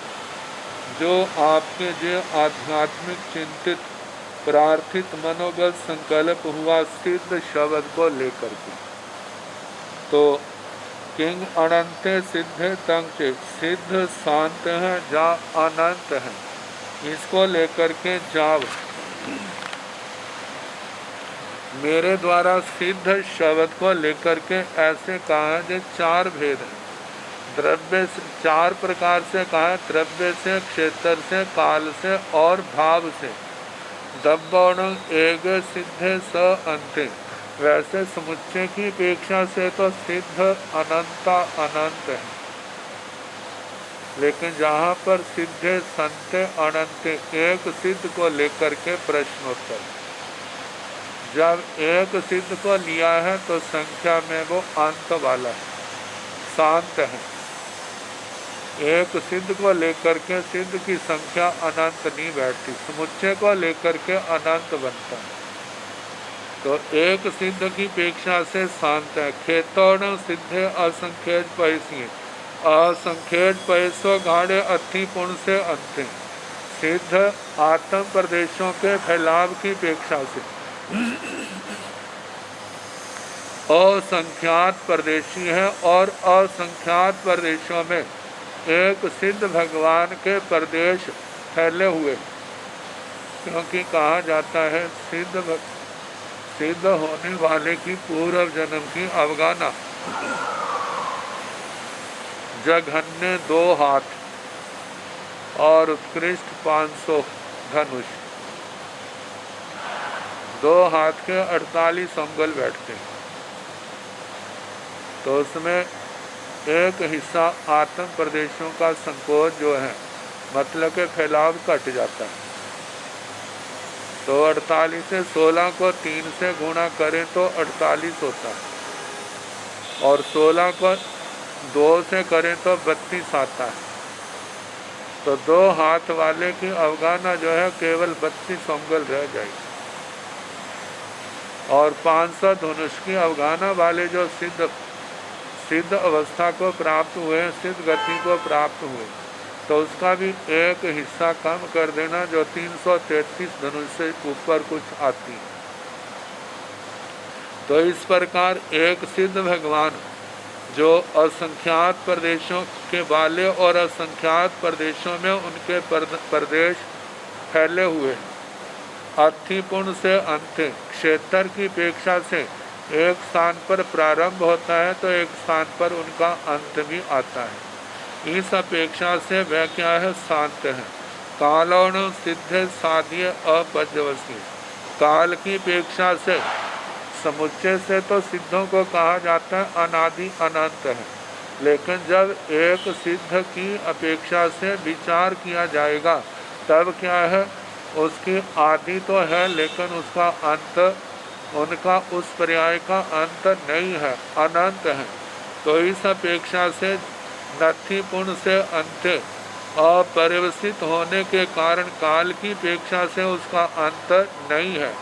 जो आपके जो आध्यात्मिक चिंतित प्रार्थित मनोगत संकल्प हुआ सिद्ध शब्द को लेकर के, तो किंग अनंते सिद्धे तंग, सिद्ध शांत है, जा अनंत है, इसको लेकर के जाव, मेरे द्वारा सिद्ध शब्द को लेकर के ऐसे कहा है जो चार भेद है। द्रव्य से चार प्रकार से कहा है, द्रव्य से, क्षेत्र से, काल से और भाव से। दब्बौण एक सिद्धे स अंते, वैसे समुच्चय की अपेक्षा से तो सिद्ध अनंता अनंत है, लेकिन जहाँ पर सिद्धे संते अनंत, एक सिद्ध को लेकर के प्रश्नोत्तर। जब एक सिद्ध को लिया है तो संख्या में वो अंत वाला है, शांत है। एक सिद्ध को लेकर के सिद्ध की संख्या अनंत नहीं बैठती, समुच्चय को लेकर के अनंत बनता है। तो एक सिद्ध की अपेक्षा से शांत है। खेतौण सिद्धे असंख्यज पैसिये, असंख्यज पैसों गाढ़े अथि पुण्य से अंते, सिद्ध आत्म प्रदेशों के फैलाव की अपेक्षा से असंख्यात प्रदेशी है, और असंख्यात प्रदेशों में एक सिद्ध भगवान के प्रदेश फैले हुए, क्योंकि कहा जाता है सिद्ध होने वाले की पूर्व जन्म की अवगाना। जघन्य 2 हाथ और उत्कृष्ट 500 धनुष, 2 हाथ के 48 अंगुल बैठते हैं। तो उसमें एक हिस्सा आत्म प्रदेशों का संकोच जो है, मतलब के फैलाव घट जाता है। तो 48 से 16 को 3 से गुणा करें तो 48 होता है, और 16 को 2 से करें तो 32 आता है। तो 2 हाथ वाले की अवगाहना जो है केवल 32 अंगुल रह जाएगी, और 500 धनुष की अवगाहना वाले जो सिद्ध अवस्था को प्राप्त हुए, सिद्ध गति को प्राप्त हुए, तो उसका भी एक हिस्सा कम कर देना, जो 333 धनुष से ऊपर कुछ आती है। तो इस प्रकार एक सिद्ध भगवान जो असंख्यात प्रदेशों के वाले और असंख्यात प्रदेशों में उनके प्रदेश फैले हुए, अथिपूर्ण से अंत क्षेत्र की अपेक्षा से एक स्थान पर प्रारंभ होता है तो एक स्थान पर उनका अंत भी आता है। इस अपेक्षा से वह क्या है? शांत है। कालोण सिद्ध साध्य अपद्यवसी, काल की अपेक्षा से समुच्चय से तो सिद्धों को कहा जाता है अनादि अनंत है, लेकिन जब एक सिद्ध की अपेक्षा से विचार किया जाएगा तब क्या है? उसकी आदि तो है लेकिन उसका अंत, उनका उस पर्याय का अंत नहीं है, अनंत है। तो इस अपेक्षा से नथिपूर्ण से अंत अपरिवसित होने के कारण काल की अपेक्षा से उसका अंत नहीं है।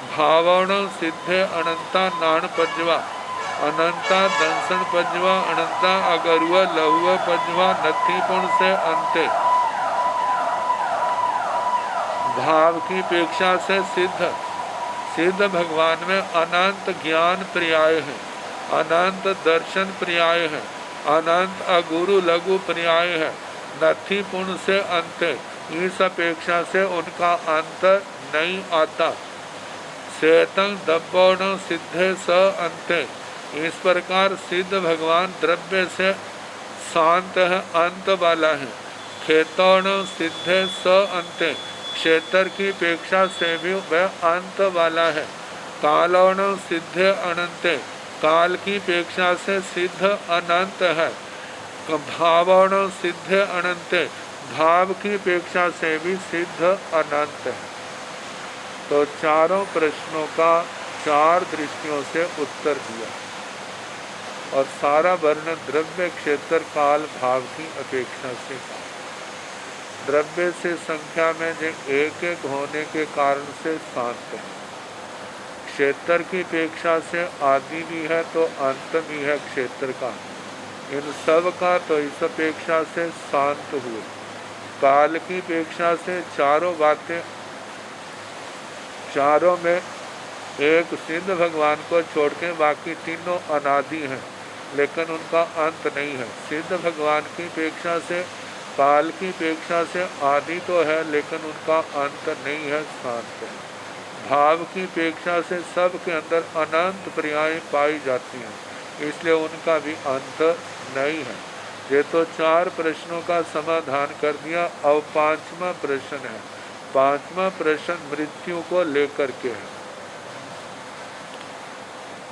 भावण सिद्धे अनंता नान पज्वा, अनंता दंसन पज्वा, अनंता अगरुआ लहुआ पज्वा, नथिपूर्ण से अंत भाव की अपेक्षा से सिद्ध भगवान में अनंत ज्ञान पर्याय है, अनंत दर्शन पर्याय है, अनंत अगुरु लघु पर्याय है, नथिपूर्ण से अंत। इस अपेक्षा से उनका अंत नहीं आता। श्वेतं दब्बोण सिद्धे स अंत, इस प्रकार सिद्ध भगवान द्रव्य से शांत है, अंत वाला है। खेतोण सिद्धे स अंत, क्षेत्र की अपेक्षा से भी वह अंत वाला है। कालोण सिद्ध अनंत, काल की अपेक्षा से सिद्ध अनंत है। भावण सिद्ध अनंत, भाव की अपेक्षा से भी सिद्ध अनंत है। तो चारों प्रश्नों का 4 दृष्टियों से उत्तर दिया, और सारा वर्णन द्रव्य क्षेत्र काल भाव की अपेक्षा से था। द्रव्य से संख्या में जो एक एक होने के कारण से शांत है, क्षेत्र की अपेक्षा से आदि भी है तो अंत भी है क्षेत्र का, इन सब का तो इस अपेक्षा से शांत हुए। काल की अपेक्षा से चारों बातें, चारों में एक सिद्ध भगवान को छोड़ के बाकी तीनों अनादि हैं, लेकिन उनका अंत नहीं है। सिद्ध भगवान की अपेक्षा से, काल की अपेक्षा से आदि तो है लेकिन उनका अंत नहीं है, शांत है। भाव की अपेक्षा से सब के अंदर अनंत पर्याय पाई जाती हैं, इसलिए उनका भी अंत नहीं है। ये तो 4 प्रश्नों का समाधान कर दिया। अब 5वां प्रश्न है। 5वां प्रश्न मृत्यु को लेकर के है।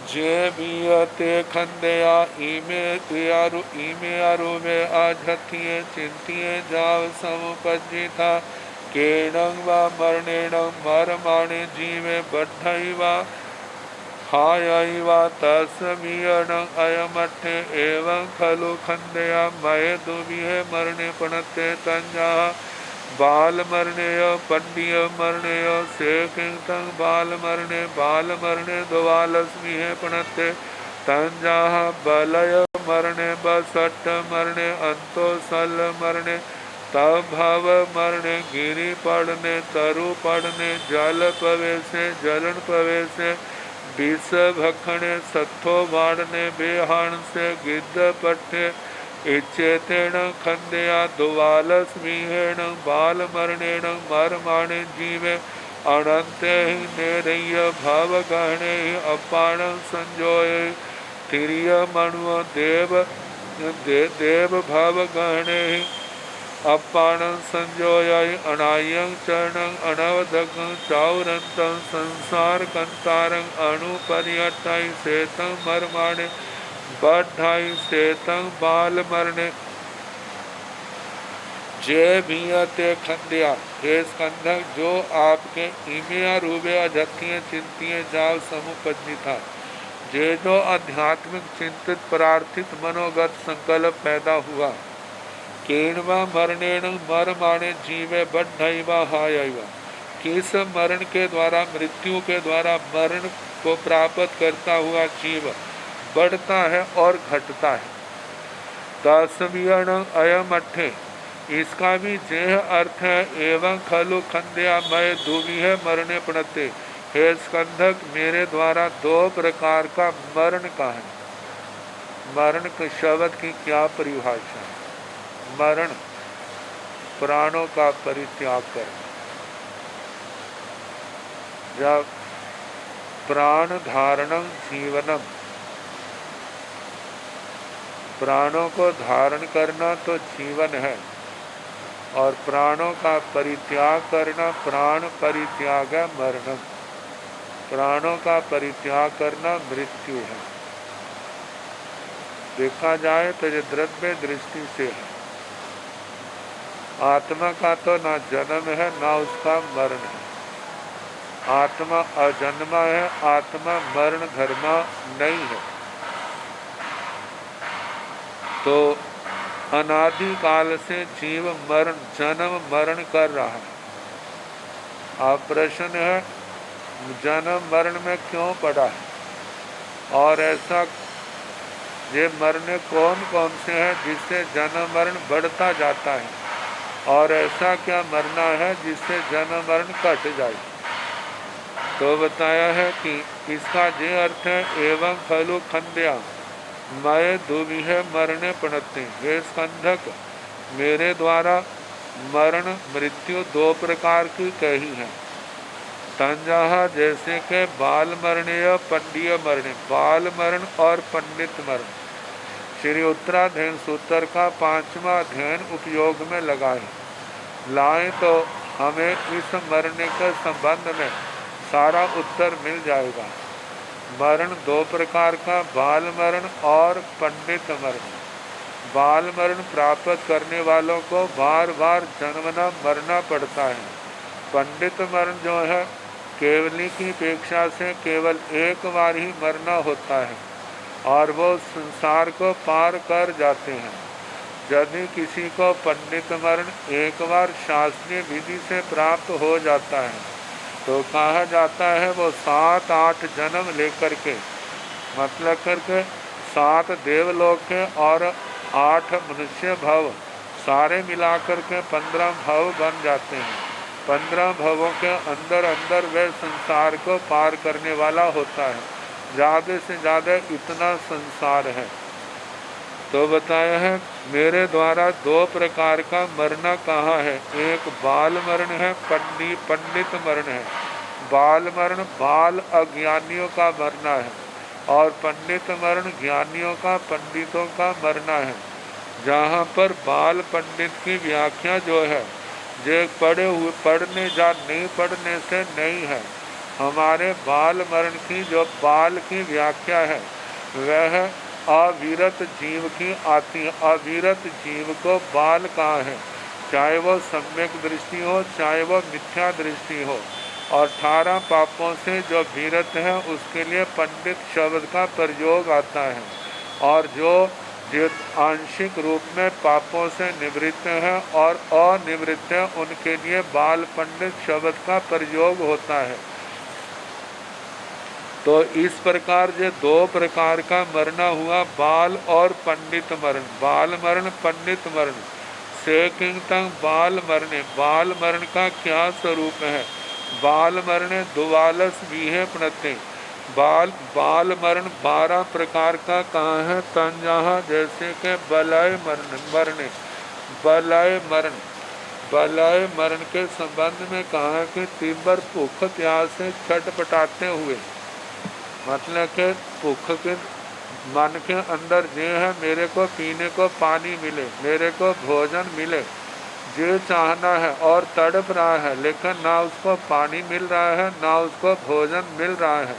जे बीयते खंदया ईमे अरुवे आझथिये चिंतिये जाव समुपज्जिता केणं वा मरणेण मरमाणे जीवे बद्धैवा हायैवा तस्मीयणं अयमठे एवं खलु खंदया मये दुविहे मरणे पणते तंजाः बाल मरणेय पंडिय मरणेय सेकिंतं बाल मरणे द्वालस्मिहे पणते तंजाः बलय मरणे बसट्ट मरणे अंतो सल मरणे तव भव मरणे गिरि पड़ने तरु पड़ने जल पवेसे जलन पवेसे विष भखणे सत्थो बाड़ने बेहाण से गिद्ध पट्टे इच्छेतेण खंदया दुवालस्मिहेण बाल मरणेण मरमाणे जीवे अनंते ही नेरय्य भाव गहणे ही अपाण संजोय तिरिय मणु देव भाव गहणे ही अपाण संजोय अनायं चरणं अनवधकं चाउरंतं संसार कंतारं अणुपर्यटय सेतं मरमाणे बढ़ाई सेतं बाल मरणे जय भीयते खंडिया। हे स्कंधक, जो आपके इमिया रूबे अधत्य चिंतिये जाव समुपज्ञी था, जे जो आध्यात्मिक चिंतित प्रार्थित मनोगत संकल्प पैदा हुआ, केनवा मरणेन मरमाणे जीवे बढ़ैवा हायैवा, किस मरण के द्वारा, मृत्यु के द्वारा मरण को प्राप्त करता हुआ जीव बढ़ता है और घटता है। दसवियण अयम अट्ठे, इसका भी जेह अर्थ है। एवं खलु खंध्या मय दुविह मरणे प्रणते, हे स्कंधक मेरे द्वारा दो प्रकार का मरण का है। मरण के शब्द की क्या परिभाषा है? मरण प्राणों का परित्याग करना। जब प्राण धारणम जीवनम, प्राणों को धारण करना तो जीवन है, और प्राणों का परित्याग करना, प्राण परित्याग है मरणम, प्राणों का परित्याग करना मृत्यु है। देखा जाए तो ये द्रव्य दृष्टि से है। आत्मा का तो ना जन्म है ना उसका मरण है। आत्मा अजन्मा है, आत्मा मरण धर्मा नहीं है। तो अनादि काल से जीव मरण जन्म मरण कर रहा है। अब प्रश्न है जन्म मरण में क्यों पड़ा है, और ऐसा ये मरने कौन कौन से हैं जिससे जन्म मरण बढ़ता जाता है, और ऐसा क्या मरना है जिससे जन्म मरण कट जाए। तो बताया है कि इसका ये अर्थ है एवं खलु खंध्या मय दुविह मरणे प्रणते, हे स्कंधक मेरे द्वारा मरण मृत्यु दो प्रकार की कही है। तंजाहा जैसे के बाल मरणेय पंडीय मरणे, बाल मरण और पंडित मरण। श्री उत्तराध्ययन सूत्र का 5वां अध्ययन उपयोग में लाएं तो हमें इस मरने के संबंध में सारा उत्तर मिल जाएगा। मरण दो प्रकार का, बाल मरण और पंडित मरण। बाल मरण प्राप्त करने वालों को बार बार जन्मना मरना पड़ता है। पंडित मरण जो है केवली की अपेक्षा से केवल एक बार ही मरना होता है, और वो संसार को पार कर जाते हैं। यदि किसी को पंडित मरण एक बार शास्त्रीय विधि से प्राप्त हो जाता है तो कहा जाता है वो 7-8 जन्म लेकर के, मतलब करके 7 देवलोक के और 8 मनुष्य भव सारे मिलाकर के 15 भव बन जाते हैं। 15 भवों के अंदर अंदर वह संसार को पार करने वाला होता है। ज़्यादा से ज़्यादा इतना संसार है। तो बताया है मेरे द्वारा दो प्रकार का मरना कहा है। एक बाल मरण है, पंडित मरण है। बाल मरण बाल अज्ञानियों का मरना है, और पंडित मरण ज्ञानियों का, पंडितों का मरना है। जहाँ पर बाल पंडित की व्याख्या जो है जो नहीं पढ़ने से नहीं है। हमारे बाल मरण की जो बाल की व्याख्या है वह अविरत जीव की आती है। अविरत जीव को बाल कहा है, चाहे वो सम्यक दृष्टि हो चाहे वो मिथ्या दृष्टि हो। और 18 पापों से जो विरत है उसके लिए पंडित शब्द का प्रयोग आता है, और जो आंशिक रूप में पापों से निवृत्त हैं और अनिवृत्त हैं उनके लिए बाल पंडित शब्द का प्रयोग होता है। तो इस प्रकार जो दो प्रकार का मरना हुआ, बाल और पंडित मरण। बाल मरण पंडित मरण से किंतंग बाल मरने, बाल मरण का क्या स्वरूप है। बाल मरने दुवालस भी है प्रणते। बाल मरण 12 प्रकार का कहाँ है। तंजहा जैसे के बलय मरने, बलय मरण के संबंध में कहा है कि तीव्र भूख प्यास से छटपटाते हुए, मतलब के भूख के मन के अंदर ये है मेरे को पीने को पानी मिले, मेरे को भोजन मिले, ये चाहना है और तड़प रहा है, लेकिन ना उसको पानी मिल रहा है ना उसको भोजन मिल रहा है।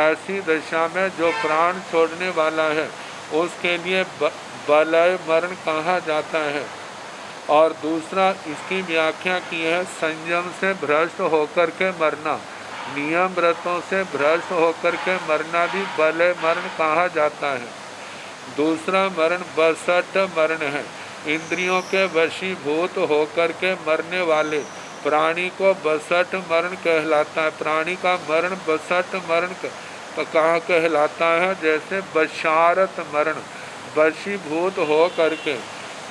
ऐसी दशा में जो प्राण छोड़ने वाला है उसके लिए बलय मरण कहा जाता है। और दूसरा इसकी व्याख्या की है संयम से भ्रष्ट होकर के मरना, नियम व्रतों से भ्रष्ट होकर के मरना भी बलय मरण कहा जाता है। दूसरा मरण बसट मरण है। इंद्रियों के वशीभूत होकर के मरने वाले प्राणी को बसठ मरण कहलाता है। प्राणी का मरण बसठ मरण कहाँ कहलाता है? जैसे बशारत मरण, वशीभूत हो करके,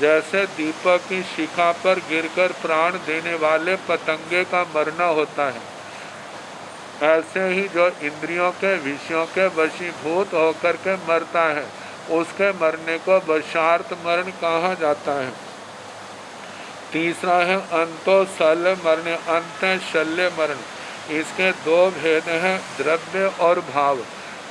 जैसे दीपक की शिखा पर गिरकर प्राण देने वाले पतंगे का मरना होता है, ऐसे ही जो इंद्रियों के विषयों के वशीभूत होकर के मरता है उसके मरने को बशार्त मरण कहा जाता है। तीसरा है अंतो शल्य मरण, अंत शल्य मरण। इसके दो भेद हैं, द्रव्य और भाव।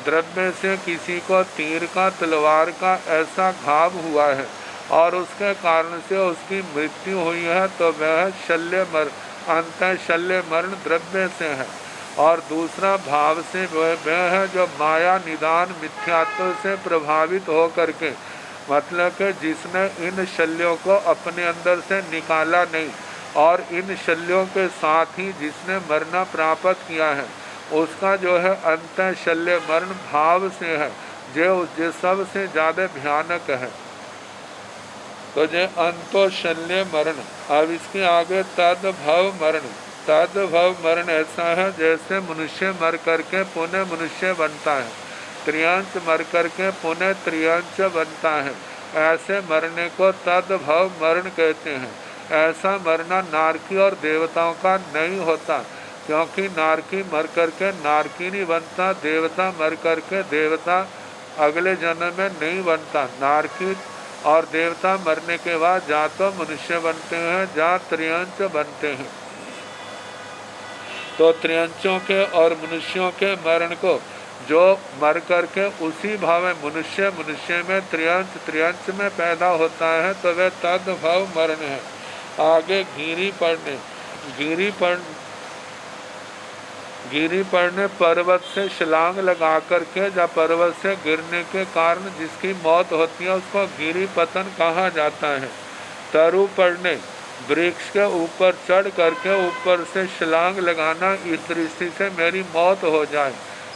द्रव्य से किसी को तीर का, तलवार का ऐसा घाव हुआ है और उसके कारण से उसकी मृत्यु हुई है तो वह शल्य मरण, अंत शल्य मरण द्रव्य से है। और दूसरा भाव से वह है जो माया निदान मिथ्यात्व से प्रभावित हो करके, मतलब कि जिसने इन शल्यों को अपने अंदर से निकाला नहीं और इन शल्यों के साथ ही जिसने मरना प्राप्त किया है उसका जो है अंत शल्य मरण भाव से है, जो सबसे ज़्यादा भयानक है। तो जो अंतो शल्य मरण। अब इसके आगे तद्भव मरण। तद्भव मरण ऐसा है जैसे मनुष्य मर करके पुनः मनुष्य बनता है, त्रियांश मर करके पुनः त्रियांश बनता है, ऐसे मरने को तद्भव मरण कहते हैं। ऐसा मरना नारकी और देवताओं का नहीं होता, क्योंकि नारकी मर करके नारकी नहीं बनता, देवता मर करके देवता अगले जन्म में नहीं बनता। नारकी और देवता मरने के बाद या तो मनुष्य बनते हैं या त्रियांश बनते हैं। तो त्रियांशों के और मनुष्यों के मरण को जो मर करके उसी भाव में मनुष्य में त्रियांश में पैदा होता है तो वह तद्भव मरण है। आगे गिरी पड़ने पर्वत से छलांग लगा करके या पर्वत से गिरने के कारण जिसकी मौत होती है उसको गिरी पतन कहा जाता है। तरु पड़ने, वृक्ष के ऊपर चढ़ करके ऊपर से छलांग लगाना, इस दृष्टि से मेरी मौत हो जाए,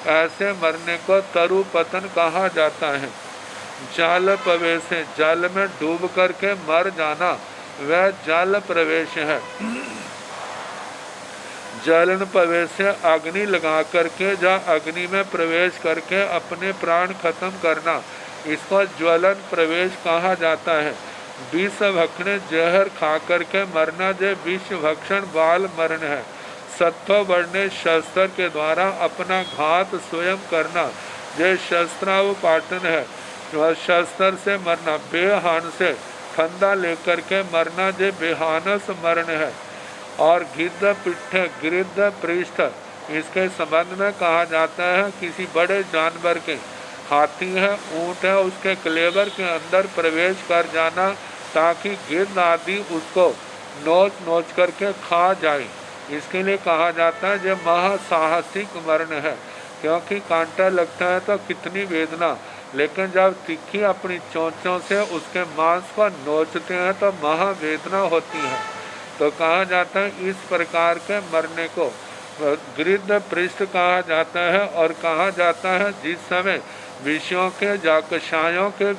ऐसे मरने को तरु पतन कहा जाता है। जल प्रवेश, जल में डूब करके मर जाना वह जल प्रवेश है। जलन प्रवेश से अग्नि लगा करके या अग्नि में प्रवेश करके अपने प्राण खत्म करना, इसको ज्वलन प्रवेश कहा जाता है। विष भक्षण, जहर खा करके मरना जो विष भक्षण बाल मरण है। सत्व बढ़ने, शस्त्र के द्वारा अपना घात स्वयं करना जो शस्त्रावपाटन है, शस्त्र से मरना। बेहान से फंदा लेकर के मरना जो बेहानस मरण है। और गिद्ध पिट्ठ, गिद्ध पृष्ठ, इसके संबंध में कहा जाता है किसी बड़े जानवर के, हाथी है, ऊंट है, उसके कलेवर के अंदर प्रवेश कर जाना ताकि गिद्ध आदि उसको नोच करके खा जाए, इसके लिए कहा जाता है जो महासाहसिक मरण है। क्योंकि कांटा लगता है तो कितनी वेदना, लेकिन जब तिखी अपनी चोंचों से उसके मांस को नोचते हैं तो महावेदना होती है। तो कहा जाता है इस प्रकार के मरने को गिद्ध पृष्ठ कहा जाता है। और कहा जाता है जिस समय विषयों के या कषायों के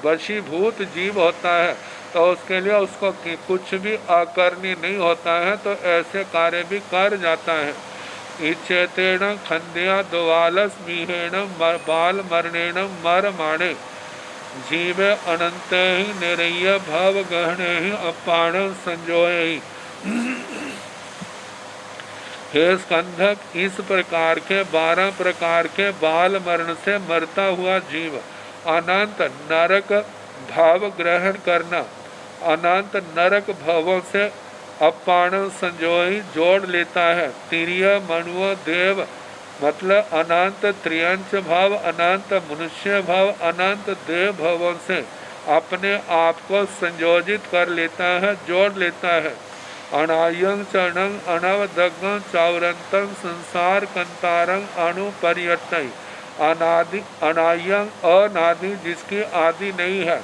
वशीभूत जीव होता है तो उसके लिए उसको कुछ भी अकर्णी नहीं होता है, तो ऐसे कार्य भी कर जाता है। इच्छेतेण खंध्या द्वालस मिहेण बाल मरणेण मर माणे, जीव अनंत ही निरय भव गहने ही अपाण संजोय ही। हे स्कंधक, इस प्रकार के 12 प्रकार के बाल मरण से मरता हुआ जीव अनंत नरक भाव ग्रहण करना, अनंत नरक भावों से अपाण संजोई जोड़ लेता है। तिरिय मनुष्य देव मतलब अनंत त्रियंश भाव, अनंत मनुष्य भाव, अनंत देव भावों से अपने आप को संयोजित कर लेता है, जोड़ लेता है। अनायं चरणं अनवदग्गं चावरंतं संसार कंतारं अणुपर्यटय, अनादि अनायं अनादि जिसकी आदि नहीं है,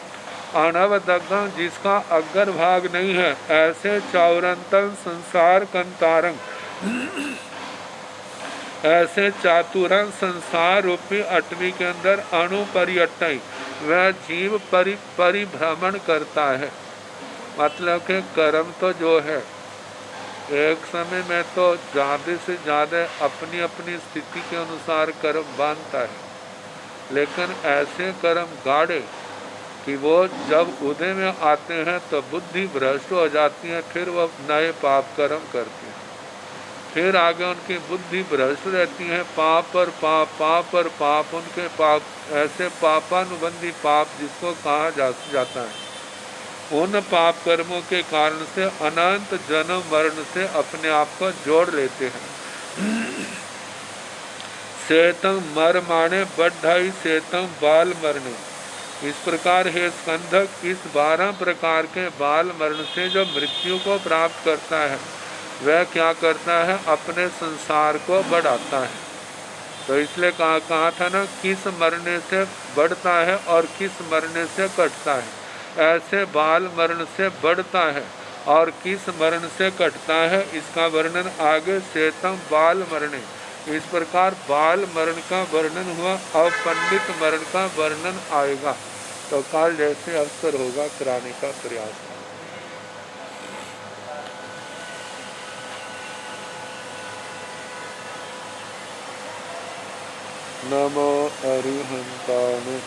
अनवदग्गं जिसका अग्र भाग नहीं है, ऐसे चावरंतं संसार कंतारं ऐसे चातुरंग संसार रूपी अटवी के अंदर अणुपर्यटय वह जीव परिभ्रमण करता है। मतलब कि कर्म तो जो है एक समय में तो ज़्यादा से ज़्यादा अपनी अपनी स्थिति के अनुसार कर्म बांधता है, लेकिन ऐसे कर्म गाढ़े कि वो जब उदय में आते हैं तो बुद्धि भ्रष्ट हो जाती है, फिर वह नए पाप कर्म करते हैं। फिर आगे उनकी बुद्धि भ्रष्ट रहती है, पाप पर पाप, पाप पर पाप, उनके पाप ऐसे पापानुबंधी पाप जिसको कहा जाता है, उन पाप कर्मों के कारण से अनंत जन्म मरण से अपने आप को जोड़ लेते हैं। सेतम मर माने बढ़ाई सेतम बाल मरने। इस प्रकार हे स्कंधक, इस 12 प्रकार के बाल मरण से जो मृत्यु को प्राप्त करता है वह क्या करता है, अपने संसार को बढ़ाता है। तो इसलिए कहा था ना, किस मरने से बढ़ता है और किस मरने से कटता है। ऐसे बाल मरण से बढ़ता है और किस मरण से कटता है, इसका वर्णन आगे सेतम बाल मरणे। इस प्रकार बाल मरण का वर्णन हुआ, और पंडित मरण का वर्णन आएगा। तो काल जैसे अवसर होगा कराने का प्रयास। नमो अरिहंताणे।